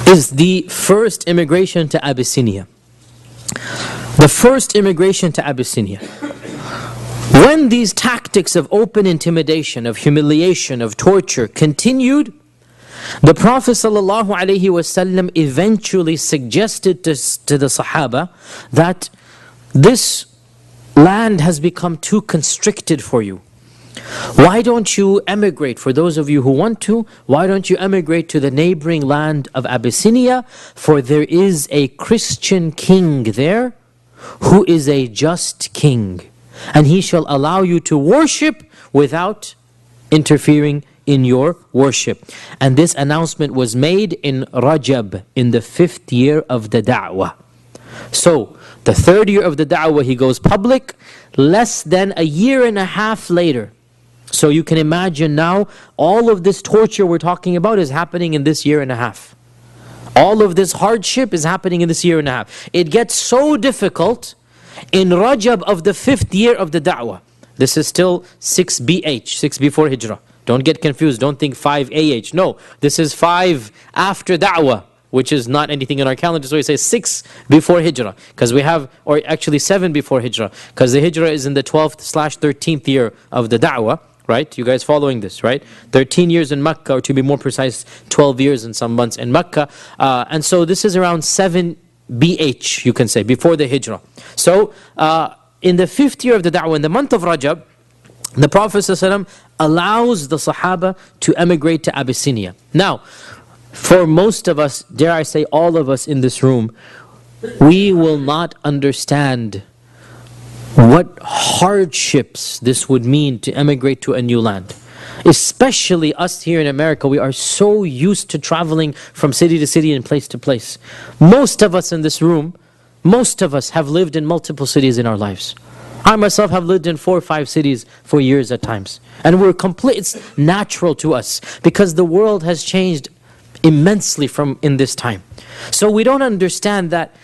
is the first immigration to Abyssinia. The first immigration to Abyssinia. When these tactics of open intimidation, of humiliation, of torture continued, the Prophet ﷺ eventually suggested to the Sahaba that this land has become too constricted for you. Why don't you emigrate? For those of you who want to, why don't you emigrate to the neighboring land of Abyssinia? For there is a Christian king there who is a just king, and he shall allow you to worship without interfering in your worship. And this announcement was made in Rajab, in the 5th year of the da'wah. So, the 3rd year of the da'wah, he goes public. Less than a year and a half later, so you can imagine now, all of this torture we're talking about is happening in this year and a half. All of this hardship is happening in this year and a half. It gets so difficult in Rajab of the 5th year of the da'wah. This is still 6 BH, 6 before Hijrah. Don't get confused, don't think 5 AH. No, this is 5 after da'wah, which is not anything in our calendar. So we say 6 before Hijrah, because we have, or actually 7 before Hijrah, because the Hijrah is in the 12th/13th year of the da'wah. Right? You guys following this, right? 13 years in Mecca, or to be more precise, 12 years and some months in Mecca. And so this is around 7 BH, you can say, before the Hijrah. So in the 5th year of the da'wah, in the month of Rajab, the Prophet ﷺ allows the Sahaba to emigrate to Abyssinia. Now, for most of us, dare I say all of us in this room, we will not understand what hardships this would mean to emigrate to a new land. Especially us here in America, we are so used to traveling from city to city and place to place. Most of us in this room, most of us have lived in multiple cities in our lives. I myself have lived in 4 or 5 cities for years at times. And it's natural to us, because the world has changed immensely from in this time. So we don't understand that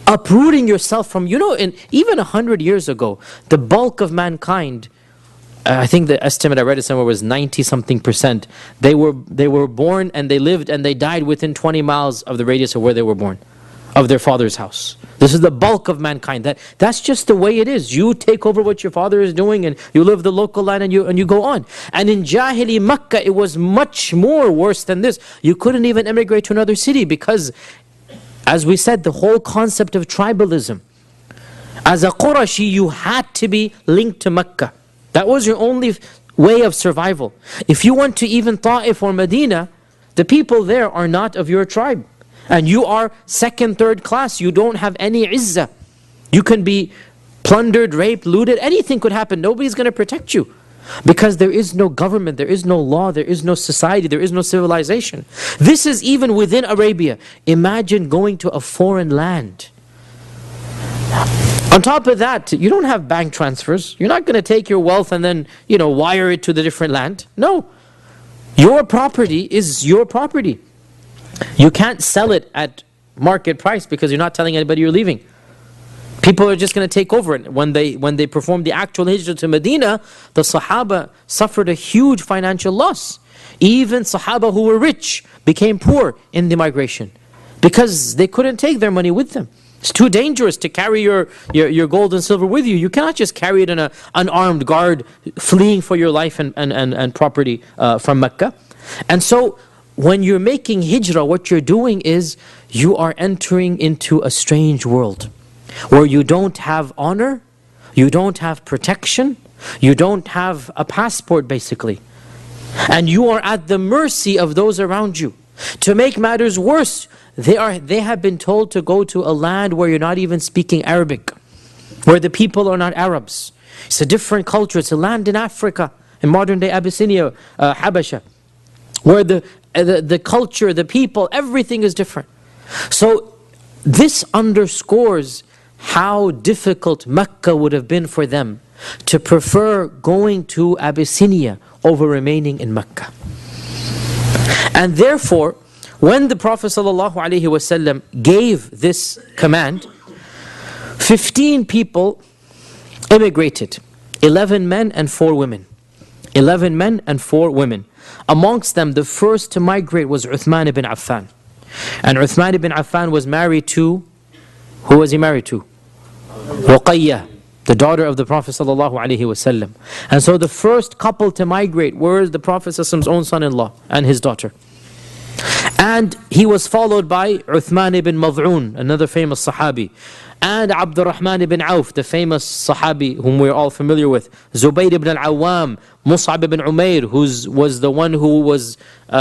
uprooting yourself from, even 100 years ago, the bulk of mankind, I think the estimate I read it somewhere was 90-something%. They were born and they lived and they died within 20 miles of the radius of where they were born, of their father's house. This is the bulk of mankind. That's just the way it is. You take over what your father is doing, and you live the local land, and you go on. And in Jahili Makkah, it was much more worse than this. You couldn't even emigrate to another city, because, as we said, the whole concept of tribalism. As a Qurashi, you had to be linked to Mecca. That was your only way of survival. If you went to even Ta'if or Medina, the people there are not of your tribe. And you are second, third class. You don't have any izzah. You can be plundered, raped, looted. Anything could happen. Nobody's going to protect you. Because there is no government, there is no law, there is no society, there is no civilization. This is even within Arabia. Imagine going to a foreign land. On top of that, you don't have bank transfers. You're not going to take your wealth and then, wire it to the different land. No. Your property is your property. You can't sell it at market price, because you're not telling anybody you're leaving. People are just going to take over it. When they performed the actual hijrah to Medina, the Sahaba suffered a huge financial loss. Even Sahaba who were rich became poor in the migration, because they couldn't take their money with them. It's too dangerous to carry your gold and silver with you. You cannot just carry it in an unarmed guard fleeing for your life and property from Mecca. And so when you're making hijrah, what you're doing is you are entering into a strange world where you don't have honor, you don't have protection, you don't have a passport basically. And you are at the mercy of those around you. To make matters worse, they have been told to go to a land where you're not even speaking Arabic, where the people are not Arabs. It's a different culture. It's a land in Africa, in modern day Abyssinia, Habasha, where the culture, the people, everything is different. So this underscores how difficult Mecca would have been for them to prefer going to Abyssinia over remaining in Mecca. And therefore, when the Prophet ﷺ gave this command, 15 people immigrated, 11 men and 4 women. 11 men and 4 women. Amongst them, the first to migrate was Uthman ibn Affan. And Uthman ibn Affan was married to, who was he married to? Ruqayyah, the daughter of the Prophet ﷺ. And so the first couple to migrate were the Prophet's own son-in-law and his daughter. And he was followed by Uthman ibn Mad'un, another famous Sahabi. And Abdurrahman ibn Auf, the famous Sahabi whom we're all familiar with. Zubayr ibn al-Awwam, Mus'ab ibn Umair, who was the one who was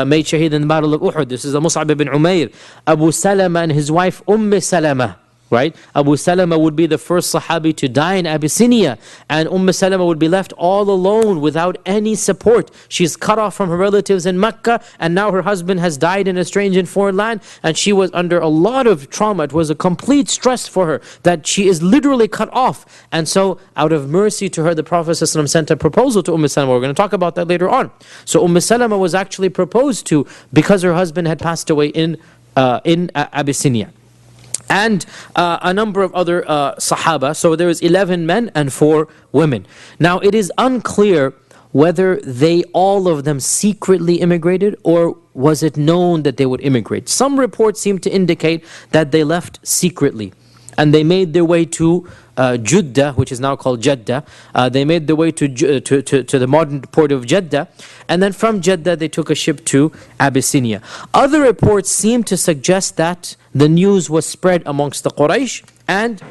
made shaheed in the battle of Uhud. This is the Mus'ab ibn Umair. Abu Salama and his wife Salama. Right? Abu Salama would be the first Sahabi to die in Abyssinia, and Salama would be left all alone without any support. She's cut off from her relatives in Mecca, and now her husband has died in a strange and foreign land, and she was under a lot of trauma. It was a complete stress for her that she is literally cut off. And so out of mercy to her, the Prophet ﷺ sent a proposal to Salama. We're going to talk about that later on. So Salama was actually proposed to because her husband had passed away in Abyssinia. And a number of other Sahaba. So there was 11 men and 4 women. Now it is unclear whether all of them secretly immigrated, or was it known that they would immigrate. Some reports seem to indicate that they left secretly. And they made their way to Jeddah, which is now called Jeddah. They made their way to the modern port of Jeddah. And then from Jeddah, they took a ship to Abyssinia. Other reports seem to suggest that the news was spread amongst the Quraysh. And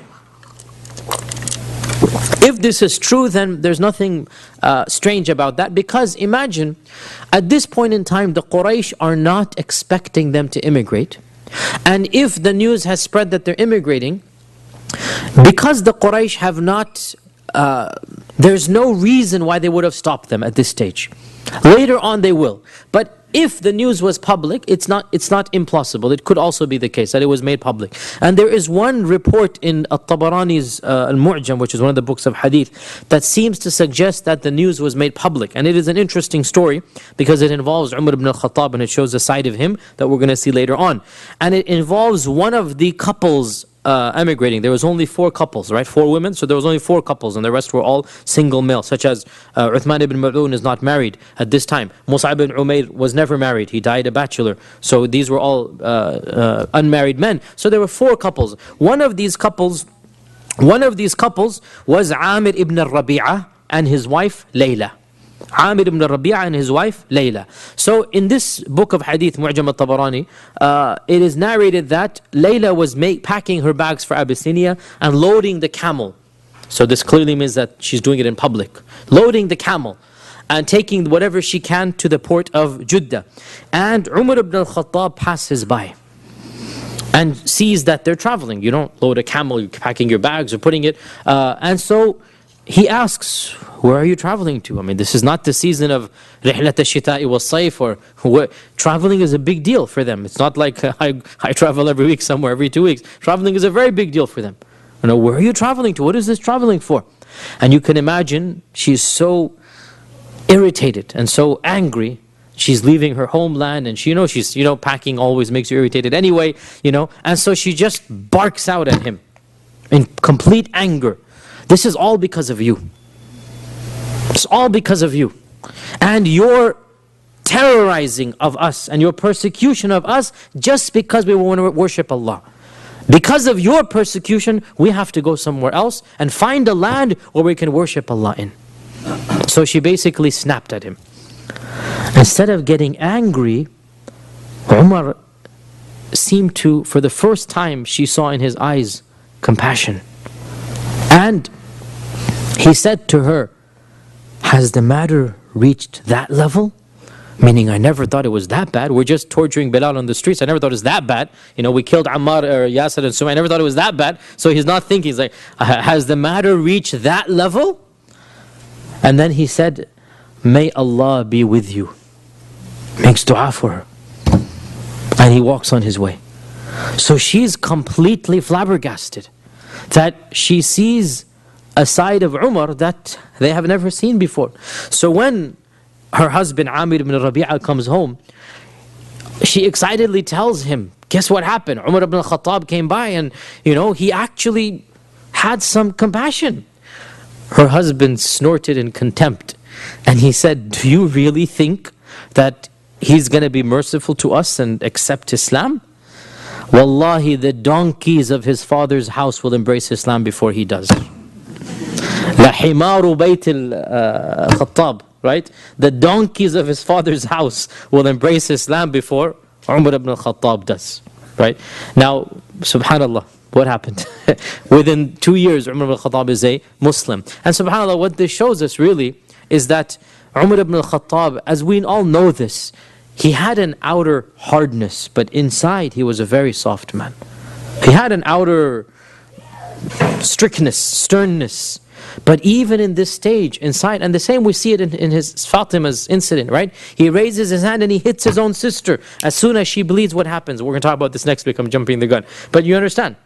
if this is true, then there's nothing strange about that. Because imagine, at this point in time, the Quraysh are not expecting them to immigrate. And if the news has spread that they're immigrating, because the Quraysh have not, there's no reason why they would have stopped them at this stage. Later on they will. But if the news was public, it's not impossible. It could also be the case that it was made public. And there is one report in At-Tabarani's Al-Mu'jam, which is one of the books of hadith, that seems to suggest that the news was made public. And it is an interesting story because it involves Umar ibn al-Khattab, and it shows a side of him that we're going to see later on. And it involves one of the couples emigrating. There was only 4 couples, right? 4 women, so there was only 4 couples, and the rest were all single male, such as Uthman ibn Mad'un is not married at this time. Mus'ab ibn Umair was never married. He died a bachelor. So these were all unmarried men. So there were 4 couples. One of these couples was Amir ibn al-Rabi'ah and his wife Layla. Amir ibn al-Rabi'ah and his wife Layla. So in this book of hadith, Mu'jam al-Tabarani, it is narrated that Layla was packing her bags for Abyssinia and loading the camel. So this clearly means that she's doing it in public. Loading the camel and taking whatever she can to the port of Jeddah. And Umar ibn al-Khattab passes by and sees that they're traveling. You don't load a camel, you're packing your bags or putting it. And so he asks, where are you traveling to? I mean, this is not the season of Rihlat al-Shita'i wal-Sayf, or traveling is a big deal for them. It's not like I travel every week somewhere, every 2 weeks. Traveling is a very big deal for them. You know, where are you traveling to? What is this traveling for? And you can imagine she's so irritated and so angry. She's leaving her homeland, and she's packing always makes you irritated anyway, and so she just barks out at him in complete anger. This is all because of you. It's all because of you. And your terrorizing of us and your persecution of us just because we want to worship Allah. Because of your persecution, we have to go somewhere else and find a land where we can worship Allah in. So she basically snapped at him. Instead of getting angry, Umar seemed to, for the first time, she saw in his eyes compassion. And he said to her, has the matter reached that level? Meaning, I never thought it was that bad. We're just torturing Bilal on the streets. I never thought it was that bad. We killed Ammar or Yasir and Sumay. I never thought it was that bad. So he's not thinking, he's like, has the matter reached that level? And then he said, may Allah be with you. Makes dua for her. And he walks on his way. So she's completely flabbergasted that she sees a side of Umar that they have never seen before. So when her husband Amir ibn Rabi'a comes home, she excitedly tells him, guess what happened? Umar ibn al-Khattab came by and he actually had some compassion. Her husband snorted in contempt and he said, do you really think that he's going to be merciful to us and accept Islam? Wallahi, the donkeys of his father's house will embrace Islam before he does. La himaru bayt al-Khattab, right? The donkeys of his father's house will embrace Islam before Umar ibn al-Khattab does, right? Now, subhanallah, what happened? Within 2 years, Umar ibn al-Khattab is a Muslim. And subhanallah, what this shows us really is that Umar ibn al-Khattab, as we all know this, he had an outer hardness, but inside he was a very soft man. He had an outer strictness, sternness, but even in this stage, inside, and the same we see it in his Fatima's incident, right? He raises his hand and he hits his own sister. As soon as she bleeds, what happens? We're going to talk about this next week, I'm jumping the gun. But you understand?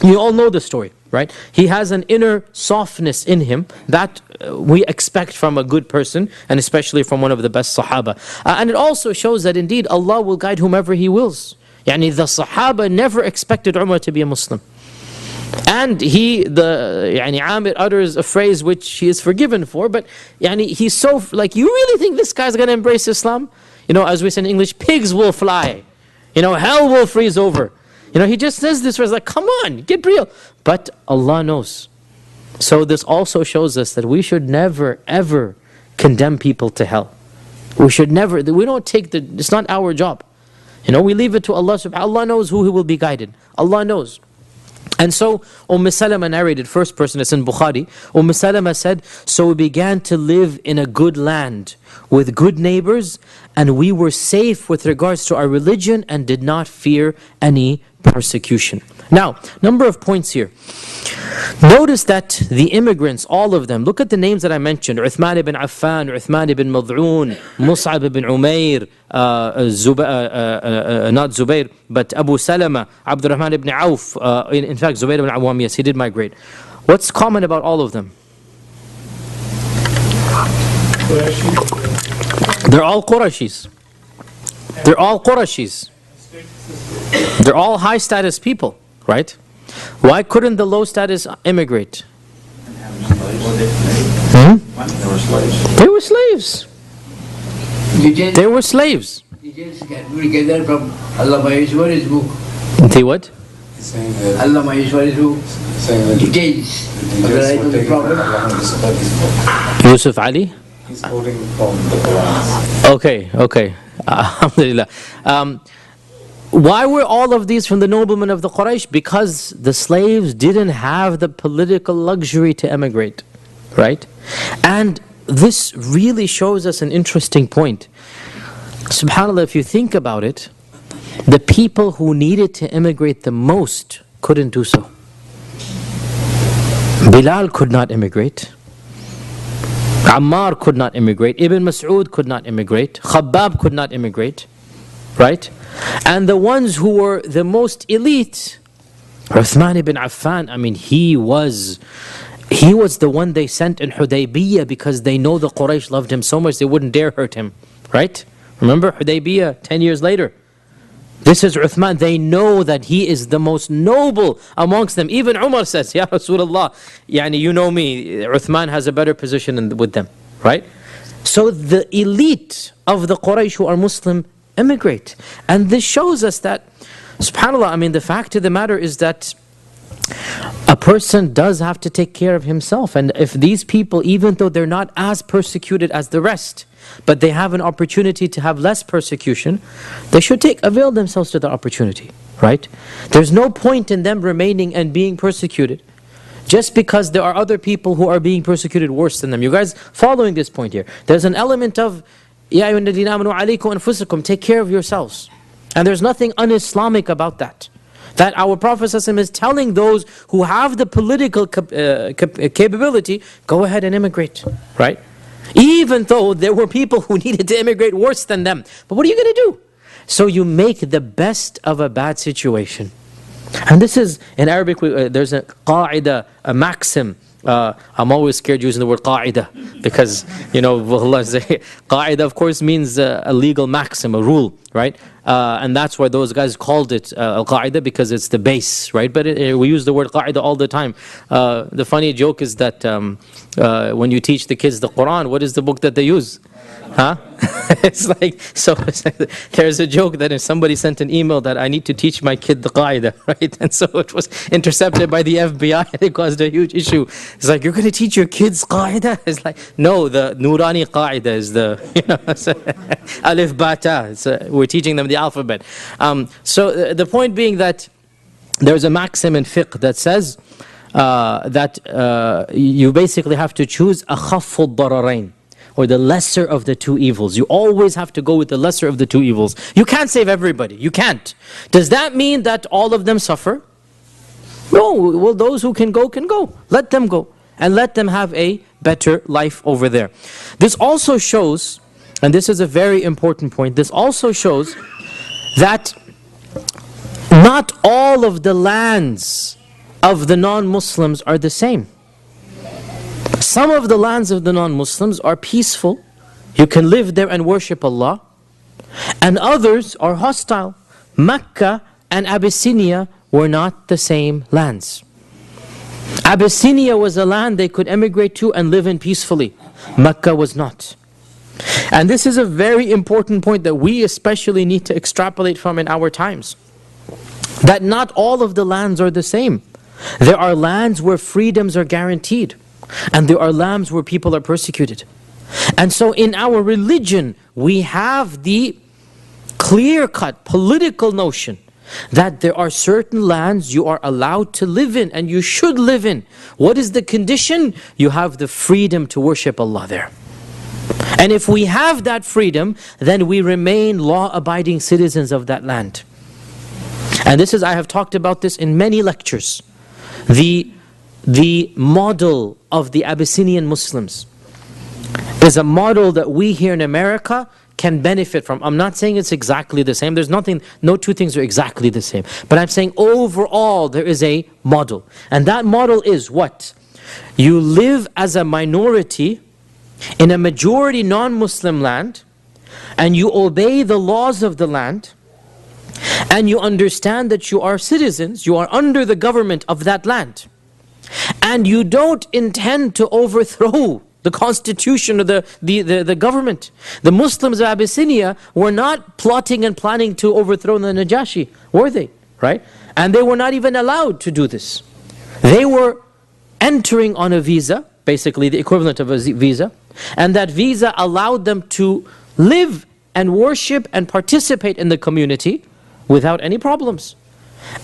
You all know the story, right? He has an inner softness in him that we expect from a good person, and especially from one of the best Sahaba. And it also shows that indeed Allah will guide whomever He wills. Yani the Sahaba never expected Umar to be a Muslim. And Amir utters a phrase which he is forgiven for, but he's so, like, you really think this guy's going to embrace Islam? As we say in English, pigs will fly. Hell will freeze over. He just says this, where it's like, come on, get real. But Allah knows. So this also shows us that we should never, ever condemn people to hell. We should never, we don't take it's not our job. We leave it to Allah subhanahu wa ta'ala. Allah knows who will be guided. Allah knows. And so Salama narrated, first person, it's in Bukhari. Salama said, so we began to live in a good land with good neighbors, and we were safe with regards to our religion and did not fear any persecution. Now, number of points here. Notice that the immigrants, all of them, look at the names that I mentioned: Uthman ibn Affan, Uthman ibn Mad'un, Mus'ab ibn Umair, not Zubair, but Abu Salama, Abdurrahman ibn Auf, in fact Zubair ibn Awam, yes, he did migrate. What's common about all of them? They're all Qurashis. They're all Qurashis. They're all high status people, right? Why couldn't the low status immigrate? They were slaves. They were slaves. From Allah Maheshwari's book. They what? Allah Maheshwari's book. Details of the life of the Prophet. Yusuf Ali? He's quoting from the Quran. Okay. Alhamdulillah. Why were all of these from the noblemen of the Quraysh? Because the slaves didn't have the political luxury to emigrate, right? And this really shows us an interesting point. SubhanAllah, if you think about it, the people who needed to immigrate the most couldn't do so. Bilal could not immigrate. Ammar could not immigrate. Ibn Mas'ud could not immigrate. Khabbab could not immigrate. Right? And the ones who were the most elite, Uthman ibn Affan, he was the one they sent in Hudaybiyah because they know the Quraysh loved him so much they wouldn't dare hurt him. Right? Remember Hudaybiyah 10 years later? This is Uthman. They know that he is the most noble amongst them. Even Umar says, Ya Rasulullah, you know me, Uthman has a better position with them. Right? So the elite of the Quraysh who are Muslim emigrate. And this shows us that SubhanAllah, I mean, the fact of the matter is that a person does have to take care of himself. And if these people, even though they're not as persecuted as the rest, but they have an opportunity to have less persecution, they should avail themselves to the opportunity, right? There's no point in them remaining and being persecuted just because there are other people who are being persecuted worse than them. You guys following this point here? There's an element of Ya ayyuhal ladhina amanu alaykum anfusakum, take care of yourselves. And there's nothing un-Islamic about that. That our Prophet ﷺ is telling those who have the political capability, go ahead and immigrate, right? Even though there were people who needed to immigrate worse than them. But what are you going to do? So you make the best of a bad situation. And this is, in Arabic, there's a qaida, a maxim. I'm always scared using the word qaida because, qaida of course means a legal maxim, a rule, right? And that's why those guys called it al-qaida, because it's the base, right? But we use the word qaida all the time. The funny joke is that when you teach the kids the Quran, what is the book that they use? Huh? It's like, so there's a joke that if somebody sent an email that I need to teach my kid the qaida, right? And so it was intercepted by the FBI and it caused a huge issue. It's like, you're going to teach your kids qaida? It's like, no, the Nurani qaida is the, alif bata. We're teaching them the alphabet. So the point being that there's a maxim in fiqh that says that you basically have to choose akhaffu dararain, or the lesser of the two evils. You always have to go with the lesser of the two evils. You can't save everybody. You can't. Does that mean that all of them suffer? No. Well, those who can go, can go. Let them go. And let them have a better life over there. This also shows, and this is a very important point, this also shows that not all of the lands of the non-Muslims are the same. Some of the lands of the non-Muslims are peaceful. You can live there and worship Allah. And others are hostile. Mecca and Abyssinia were not the same lands. Abyssinia was a land they could emigrate to and live in peacefully. Mecca was not. And this is a very important point that we especially need to extrapolate from in our times. That not all of the lands are the same. There are lands where freedoms are guaranteed. And there are lands where people are persecuted. And so in our religion, we have the clear-cut political notion that there are certain lands you are allowed to live in and you should live in. What is the condition? You have the freedom to worship Allah there. And if we have that freedom, then we remain law-abiding citizens of that land. And this is, I have talked about this in many lectures. The model of the Abyssinian Muslims is a model that we here in America can benefit from. I'm not saying it's exactly the same. There's nothing, no two things are exactly the same. But I'm saying overall there is a model. And that model is what? You live as a minority in a majority non-Muslim land, and you obey the laws of the land, and you understand that you are citizens, you are under the government of that land. And you don't intend to overthrow the constitution of the government. The Muslims of Abyssinia were not plotting and planning to overthrow the Najashi, were they? Right? And they were not even allowed to do this. They were entering on a visa, basically the equivalent of a visa, and that visa allowed them to live and worship and participate in the community without any problems.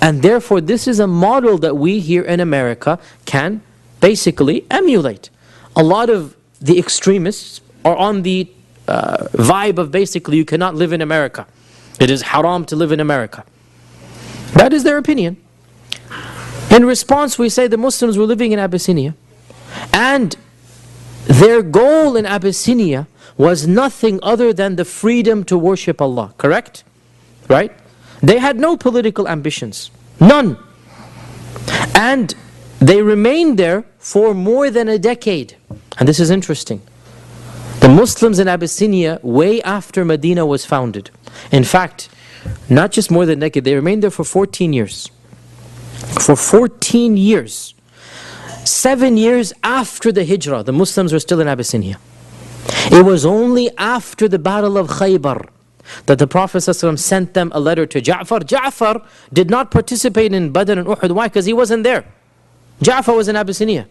And therefore this is a model that we here in America can basically emulate. A lot of the extremists are on the vibe of basically you cannot live in America. It is haram to live in America. That is their opinion. In response, we say the Muslims were living in Abyssinia, and their goal in Abyssinia was nothing other than the freedom to worship Allah, correct? Right? They had no political ambitions, none. And they remained there for more than a decade. And this is interesting. The Muslims in Abyssinia, way after Medina was founded. In fact, not just more than a decade, they remained there for 14 years. For 14 years. 7 years after the Hijrah, the Muslims were still in Abyssinia. It was only after the Battle of Khaybar that the Prophet ﷺ sent them a letter to Ja'far. Ja'far did not participate in Badr and Uhud. Why? Because he wasn't there. Ja'far was in Abyssinia,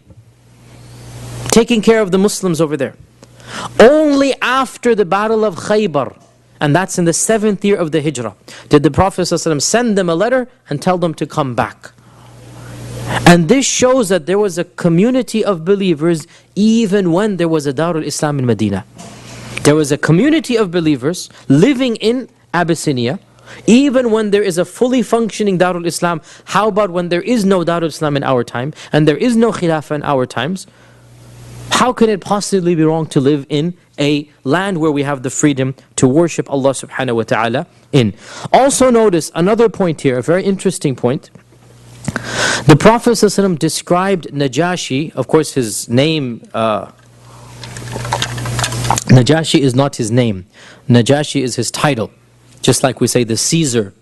taking care of the Muslims over there. Only after the Battle of Khaybar, and that's in the 7th year of the Hijrah, did the Prophet ﷺ send them a letter and tell them to come back. And this shows that there was a community of believers even when there was a Darul Islam in Medina. There was a community of believers living in Abyssinia, even when there is a fully functioning Darul Islam. How about when there is no Darul Islam in our time, and there is no Khilafah in our times? How can it possibly be wrong to live in a land where we have the freedom to worship Allah subhanahu wa ta'ala in? Also notice another point here, a very interesting point. The Prophet ﷺ described Najashi, of course his name, Najashi is not his name. Najashi is his title. Just like we say the Caesar.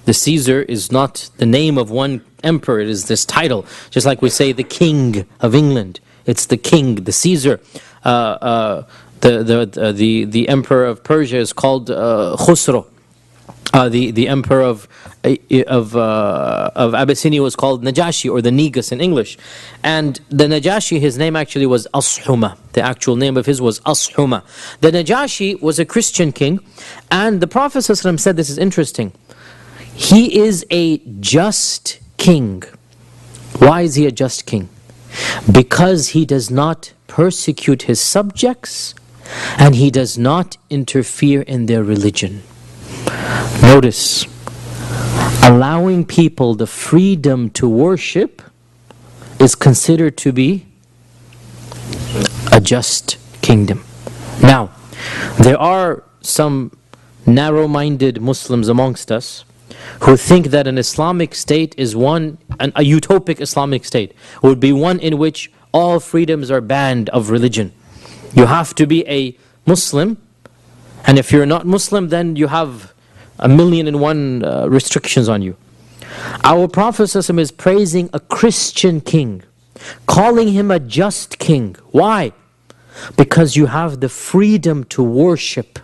The Caesar is not the name of one emperor, it is this title. Just like we say the King of England. It's the king, the Caesar. The emperor of Persia is called Khusro. The emperor of Abyssinia was called Najashi, or the Negus in English. And the Najashi, his name actually was Ashuma. The actual name of his was Ashuma. The Najashi was a Christian king, and the Prophet ﷺ said, this is interesting, he is a just king. Why is he a just king? Because he does not persecute his subjects, and he does not interfere in their religion. Notice, allowing people the freedom to worship is considered to be a just kingdom. Now, there are some narrow-minded Muslims amongst us who think that an Islamic state is a utopic Islamic state would be one in which all freedoms are banned of religion. You have to be a Muslim, and if you're not Muslim, then you have 1,000,001 restrictions on you. Our Prophet ﷺ is praising a Christian king, calling him a just king. Why? Because you have the freedom to worship.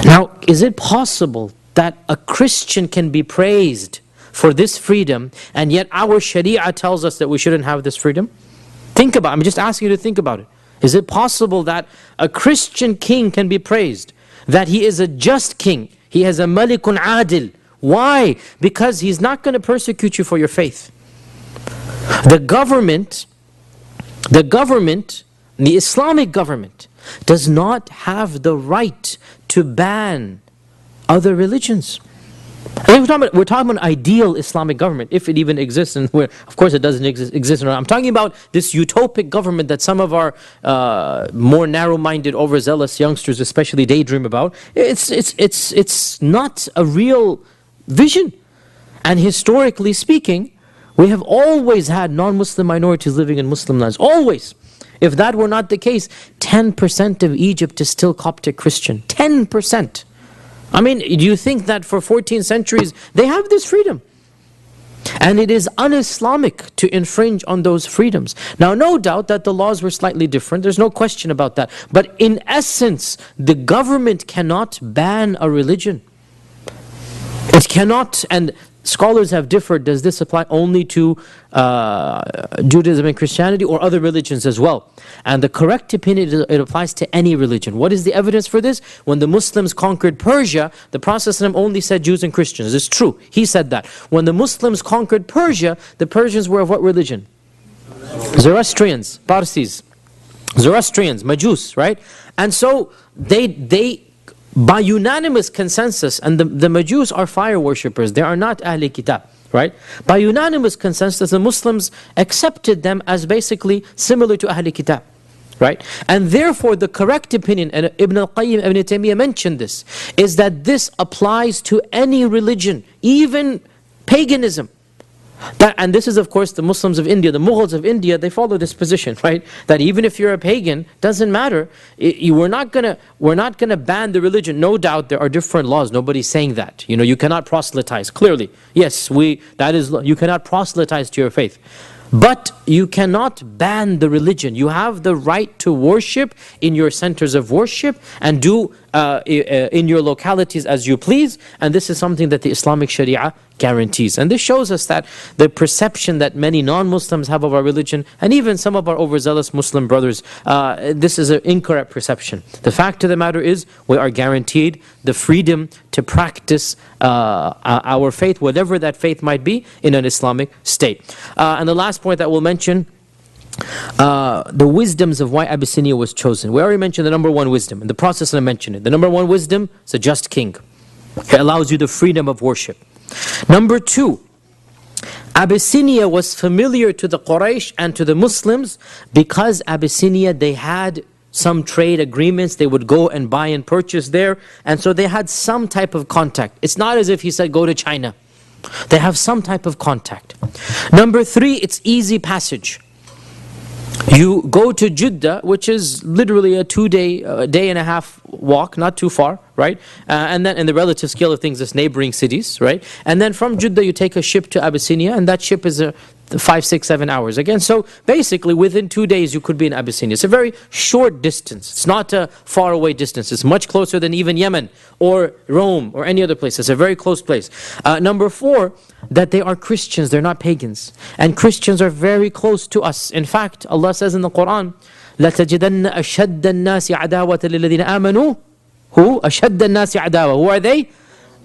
Now, is it possible that a Christian can be praised for this freedom, and yet our Sharia tells us that we shouldn't have this freedom? Think about it. I'm just asking you to think about it. Is it possible that a Christian king can be praised, that he is a just king, he has a malikun adil? Why? Because he's not going to persecute you for your faith. The government, the Islamic government, does not have the right to ban other religions. We're talking about an ideal Islamic government, if it even exists, and of course it doesn't exist. I'm talking about this utopic government that some of our more narrow-minded, overzealous youngsters especially daydream about. It's not a real vision. And historically speaking, we have always had non-Muslim minorities living in Muslim lands. Always. If that were not the case, 10% of Egypt is still Coptic Christian. 10%. I mean, do you think that for 14 centuries they have this freedom? And it is un-Islamic to infringe on those freedoms. Now, no doubt that the laws were slightly different. There's no question about that. But in essence, the government cannot ban a religion. It cannot, and scholars have differed. Does this apply only to Judaism and Christianity, or other religions as well? And the correct opinion is it applies to any religion. What is the evidence for this? When the Muslims conquered Persia, the Prophet ﷺ only said Jews and Christians. It's true. He said that. When the Muslims conquered Persia, the Persians were of what religion? Zoroastrians, Parsis, Zoroastrians, Majus, right? And so they by unanimous consensus, and the Majus are fire worshippers, they are not Ahl Kitab, right? By unanimous consensus, the Muslims accepted them as basically similar to Ahl Kitab, right? And therefore the correct opinion, and Ibn al-Qayyim, Ibn Taymiyyah mentioned this, is that this applies to any religion, even paganism. And this is of course the Muslims of India, the Mughals of India, they follow this position, right? That even if you're a pagan, doesn't matter. We're not gonna ban the religion. No doubt there are different laws. Nobody's saying that. You know, you cannot proselytize. Clearly, yes, you cannot proselytize to your faith. But you cannot ban the religion. You have the right to worship in your centers of worship and do in your localities as you please, and this is something that the Islamic Sharia guarantees. And this shows us that the perception that many non-Muslims have of our religion, and even some of our overzealous Muslim brothers, this is an incorrect perception. The fact of the matter is, we are guaranteed the freedom to practice our faith, whatever that faith might be, in an Islamic state. And the last point that we'll mention, the wisdoms of why Abyssinia was chosen. We already mentioned the number one wisdom. In the process I mentioned it. The number one wisdom is a just king. It allows you the freedom of worship. Number two, Abyssinia was familiar to the Quraysh and to the Muslims because Abyssinia, they had some trade agreements. They would go and buy and purchase there. And so they had some type of contact. It's not as if he said, go to China. They have some type of contact. Number three, it's easy passage. You go to Jeddah, which is literally a day and a half walk, not too far, right? And then in the relative scale of things, it's neighboring cities, right? And then from Jeddah, you take a ship to Abyssinia, and that ship is 5, 6, 7 hours. Again, so basically within 2 days, you could be in Abyssinia. It's a very short distance. It's not a far away distance. It's much closer than even Yemen or Rome or any other place. It's a very close place. Number four, that they are Christians, they're not pagans. And Christians are very close to us. In fact, Allah says in the Quran, لَتَجِدَنَّ أَشَدَّ النَّاسِ عَدَاوَةً لِلَّذِينَ آمَنُوا Who? أَشَدَّ النَّاسِ عَدَاوَةً Who are they?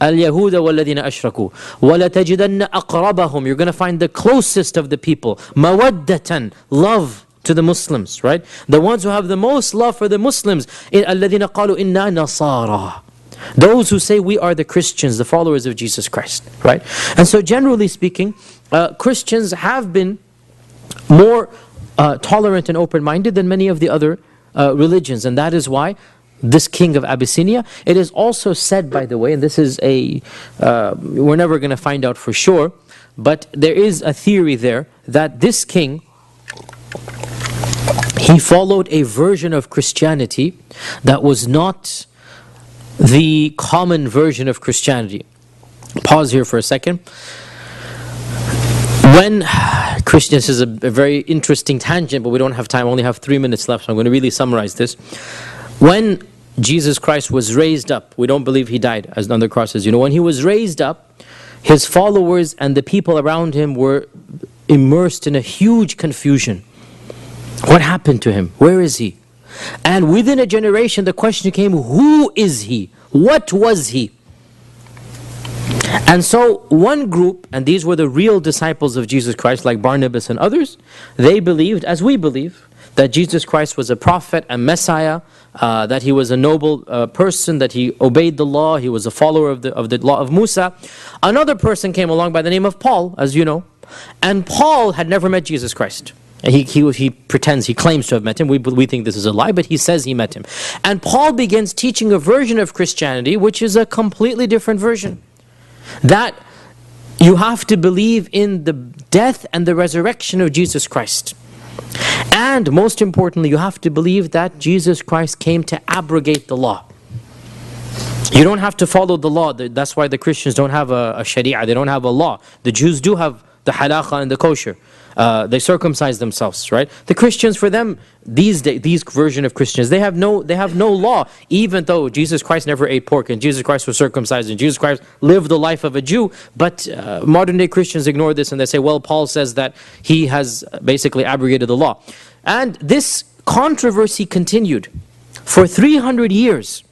الْيَهُودَ وَالَّذِينَ أَشْرَكُوا وَلَتَجِدَنَّ أَقْرَبَهُم You're going to find the closest of the people. مَوَدَّةً Love to the Muslims, right? The ones who have the most love for the Muslims. الَّذِينَ قَالُوا إِنَّا نَصَارَى Those who say we are the Christians, the followers of Jesus Christ, right? And so generally speaking, Christians have been more tolerant and open-minded than many of the other religions. And that is why this king of Abyssinia, it is also said, by the way, and this is we're never going to find out for sure, but there is a theory there that this king, he followed a version of Christianity that was not the common version of Christianity. Pause here for a second. When Christians, this is a very interesting tangent, but we don't have time, I only have 3 minutes left, so I'm going to really summarize this. When Jesus Christ was raised up, we don't believe he died, as on the cross says, when he was raised up, his followers and the people around him were immersed in a huge confusion. What happened to him? Where is he? And within a generation, the question came, who is he? What was he? And so one group, and these were the real disciples of Jesus Christ, like Barnabas and others, they believed, as we believe, that Jesus Christ was a prophet, a Messiah, that he was a noble person, that he obeyed the law, he was a follower of the law of Musa. Another person came along by the name of Paul, as you know, and Paul had never met Jesus Christ. He pretends, he claims to have met him. We think this is a lie, but he says he met him. And Paul begins teaching a version of Christianity, which is a completely different version. That you have to believe in the death and the resurrection of Jesus Christ. And most importantly, you have to believe that Jesus Christ came to abrogate the law. You don't have to follow the law. That's why the Christians don't have a sharia. They don't have a law. The Jews do have the halakha and the kosher. They circumcise themselves, right? The Christians, for them, these version of Christians, they have no law, even though Jesus Christ never ate pork and Jesus Christ was circumcised and Jesus Christ lived the life of a Jew. But modern day Christians ignore this and they say, well, Paul says that he has basically abrogated the law. And this controversy continued for 300 years.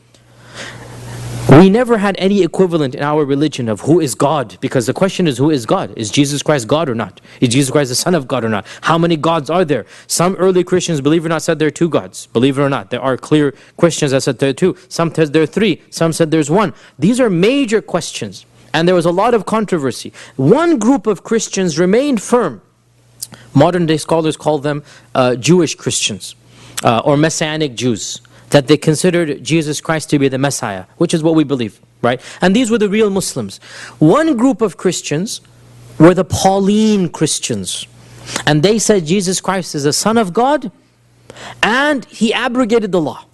We never had any equivalent in our religion of who is God, because the question is, who is God? Is Jesus Christ God or not? Is Jesus Christ the Son of God or not? How many gods are there? Some early Christians, believe it or not, said there are 2 gods. Believe it or not, there are clear Christians that said there are 2. Some said there are 3. Some said there's 1. These are major questions, and there was a lot of controversy. One group of Christians remained firm. Modern day scholars call them Jewish Christians or Messianic Jews. That they considered Jesus Christ to be the Messiah, which is what we believe, right? And these were the real Muslims. One group of Christians were the Pauline Christians. And they said Jesus Christ is the Son of God, and he abrogated the law.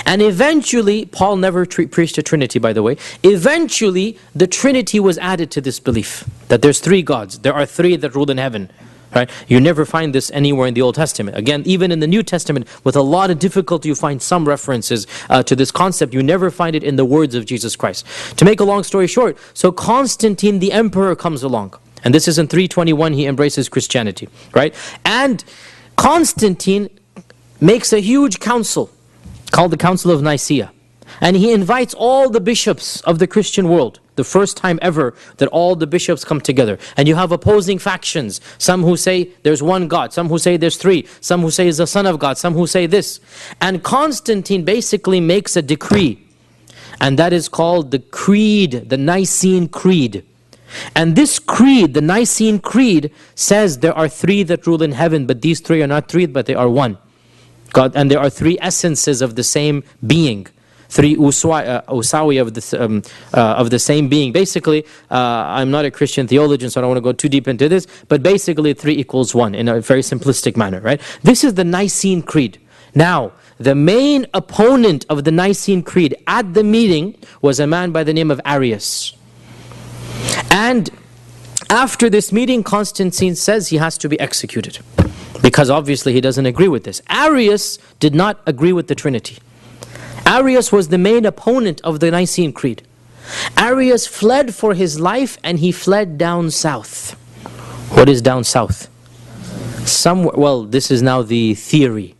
And eventually, Paul never preached a Trinity, by the way. Eventually, the Trinity was added to this belief, that there's 3 gods. There are 3 that rule in heaven. Right? You never find this anywhere in the Old Testament. Again, even in the New Testament, with a lot of difficulty, you find some references to this concept. You never find it in the words of Jesus Christ. To make a long story short, so Constantine the emperor comes along. And this is in 321, he embraces Christianity. Right? And Constantine makes a huge council called the Council of Nicaea. And he invites all the bishops of the Christian world. The first time ever that all the bishops come together. And you have opposing factions. Some who say there's one God. Some who say there's three. Some who say he's the Son of God. Some who say this. And Constantine basically makes a decree. And that is called the Creed, the Nicene Creed. And this creed, the Nicene Creed, says there are three that rule in heaven. But these three are not three, but they are one. God, and there are three essences of the same being. Three usawi of the same being. Basically, I'm not a Christian theologian, so I don't want to go too deep into this, but basically 3 equals 1 in a very simplistic manner, right? This is the Nicene Creed. Now, the main opponent of the Nicene Creed at the meeting was a man by the name of Arius. And after this meeting, Constantine says he has to be executed, because obviously he doesn't agree with this. Arius did not agree with the Trinity. Arius was the main opponent of the Nicene Creed. Arius fled for his life, and he fled down south. What is down south? Somewhere, well, this is now the theory.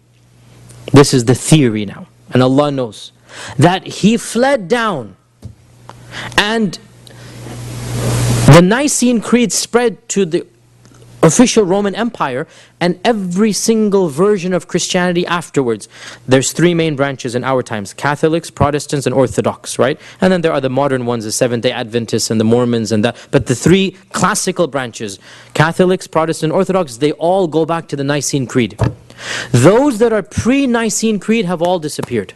This is the theory now. And Allah knows that he fled down. And the Nicene Creed spread to the official Roman Empire and every single version of Christianity afterwards. There's 3 main branches in our times: Catholics, Protestants, and Orthodox, right? And then there are the modern ones, the Seventh-day Adventists and the Mormons and that. But the 3 classical branches, Catholics, Protestant, Orthodox, they all go back to the Nicene Creed. Those that are pre-Nicene Creed have all disappeared.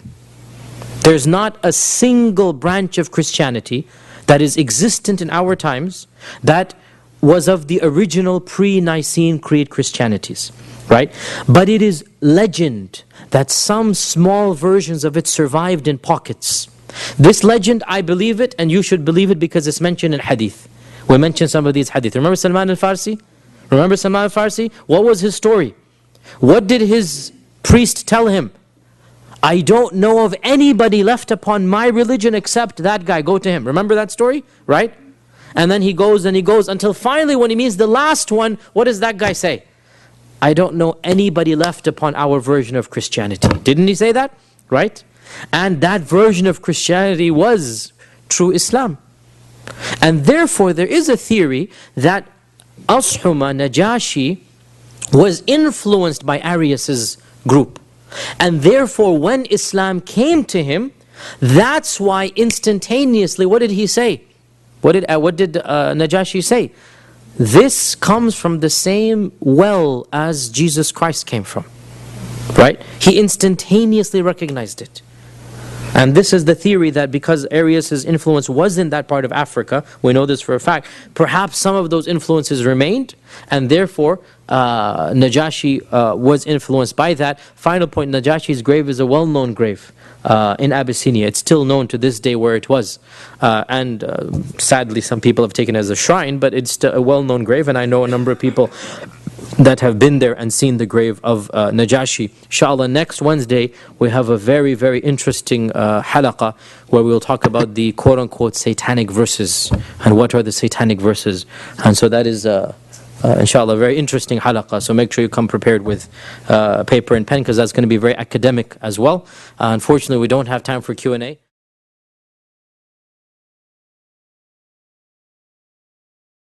There's not a single branch of Christianity that is existent in our times that was of the original pre-Nicene Creed Christianities, right? But it is legend that some small versions of it survived in pockets. This legend, I believe it, and you should believe it because it's mentioned in hadith. We mentioned some of these hadith. Remember Salman al-Farsi? Remember Salman al-Farsi? What was his story? What did his priest tell him? I don't know of anybody left upon my religion except that guy. Go to him. Remember that story? Right? And then he goes and he goes until finally when he meets the last one, what does that guy say? I don't know anybody left upon our version of Christianity. Didn't he say that? Right? And that version of Christianity was true Islam. And therefore there is a theory that Ashuma Najashi was influenced by Arius's group. And therefore when Islam came to him, that's why instantaneously, what did he say? What did Najashi say? This comes from the same well as Jesus Christ came from. Right? He instantaneously recognized it. And this is the theory that because Arius' influence was in that part of Africa, we know this for a fact, perhaps some of those influences remained, and therefore Najashi was influenced by that. Final point, Najashi's grave is a well-known grave in Abyssinia. It's still known to this day where it was. And sadly, some people have taken it as a shrine, but it's still a well-known grave, and I know a number of people that have been there and seen the grave of Najashi. Inshallah, next Wednesday, we have a very, very interesting halaqah where we will talk about the quote-unquote satanic verses and what are the satanic verses. And so that is, inshallah, a very interesting halaqah. So make sure you come prepared with paper and pen because that's going to be very academic as well. Unfortunately, we don't have time for Q&A.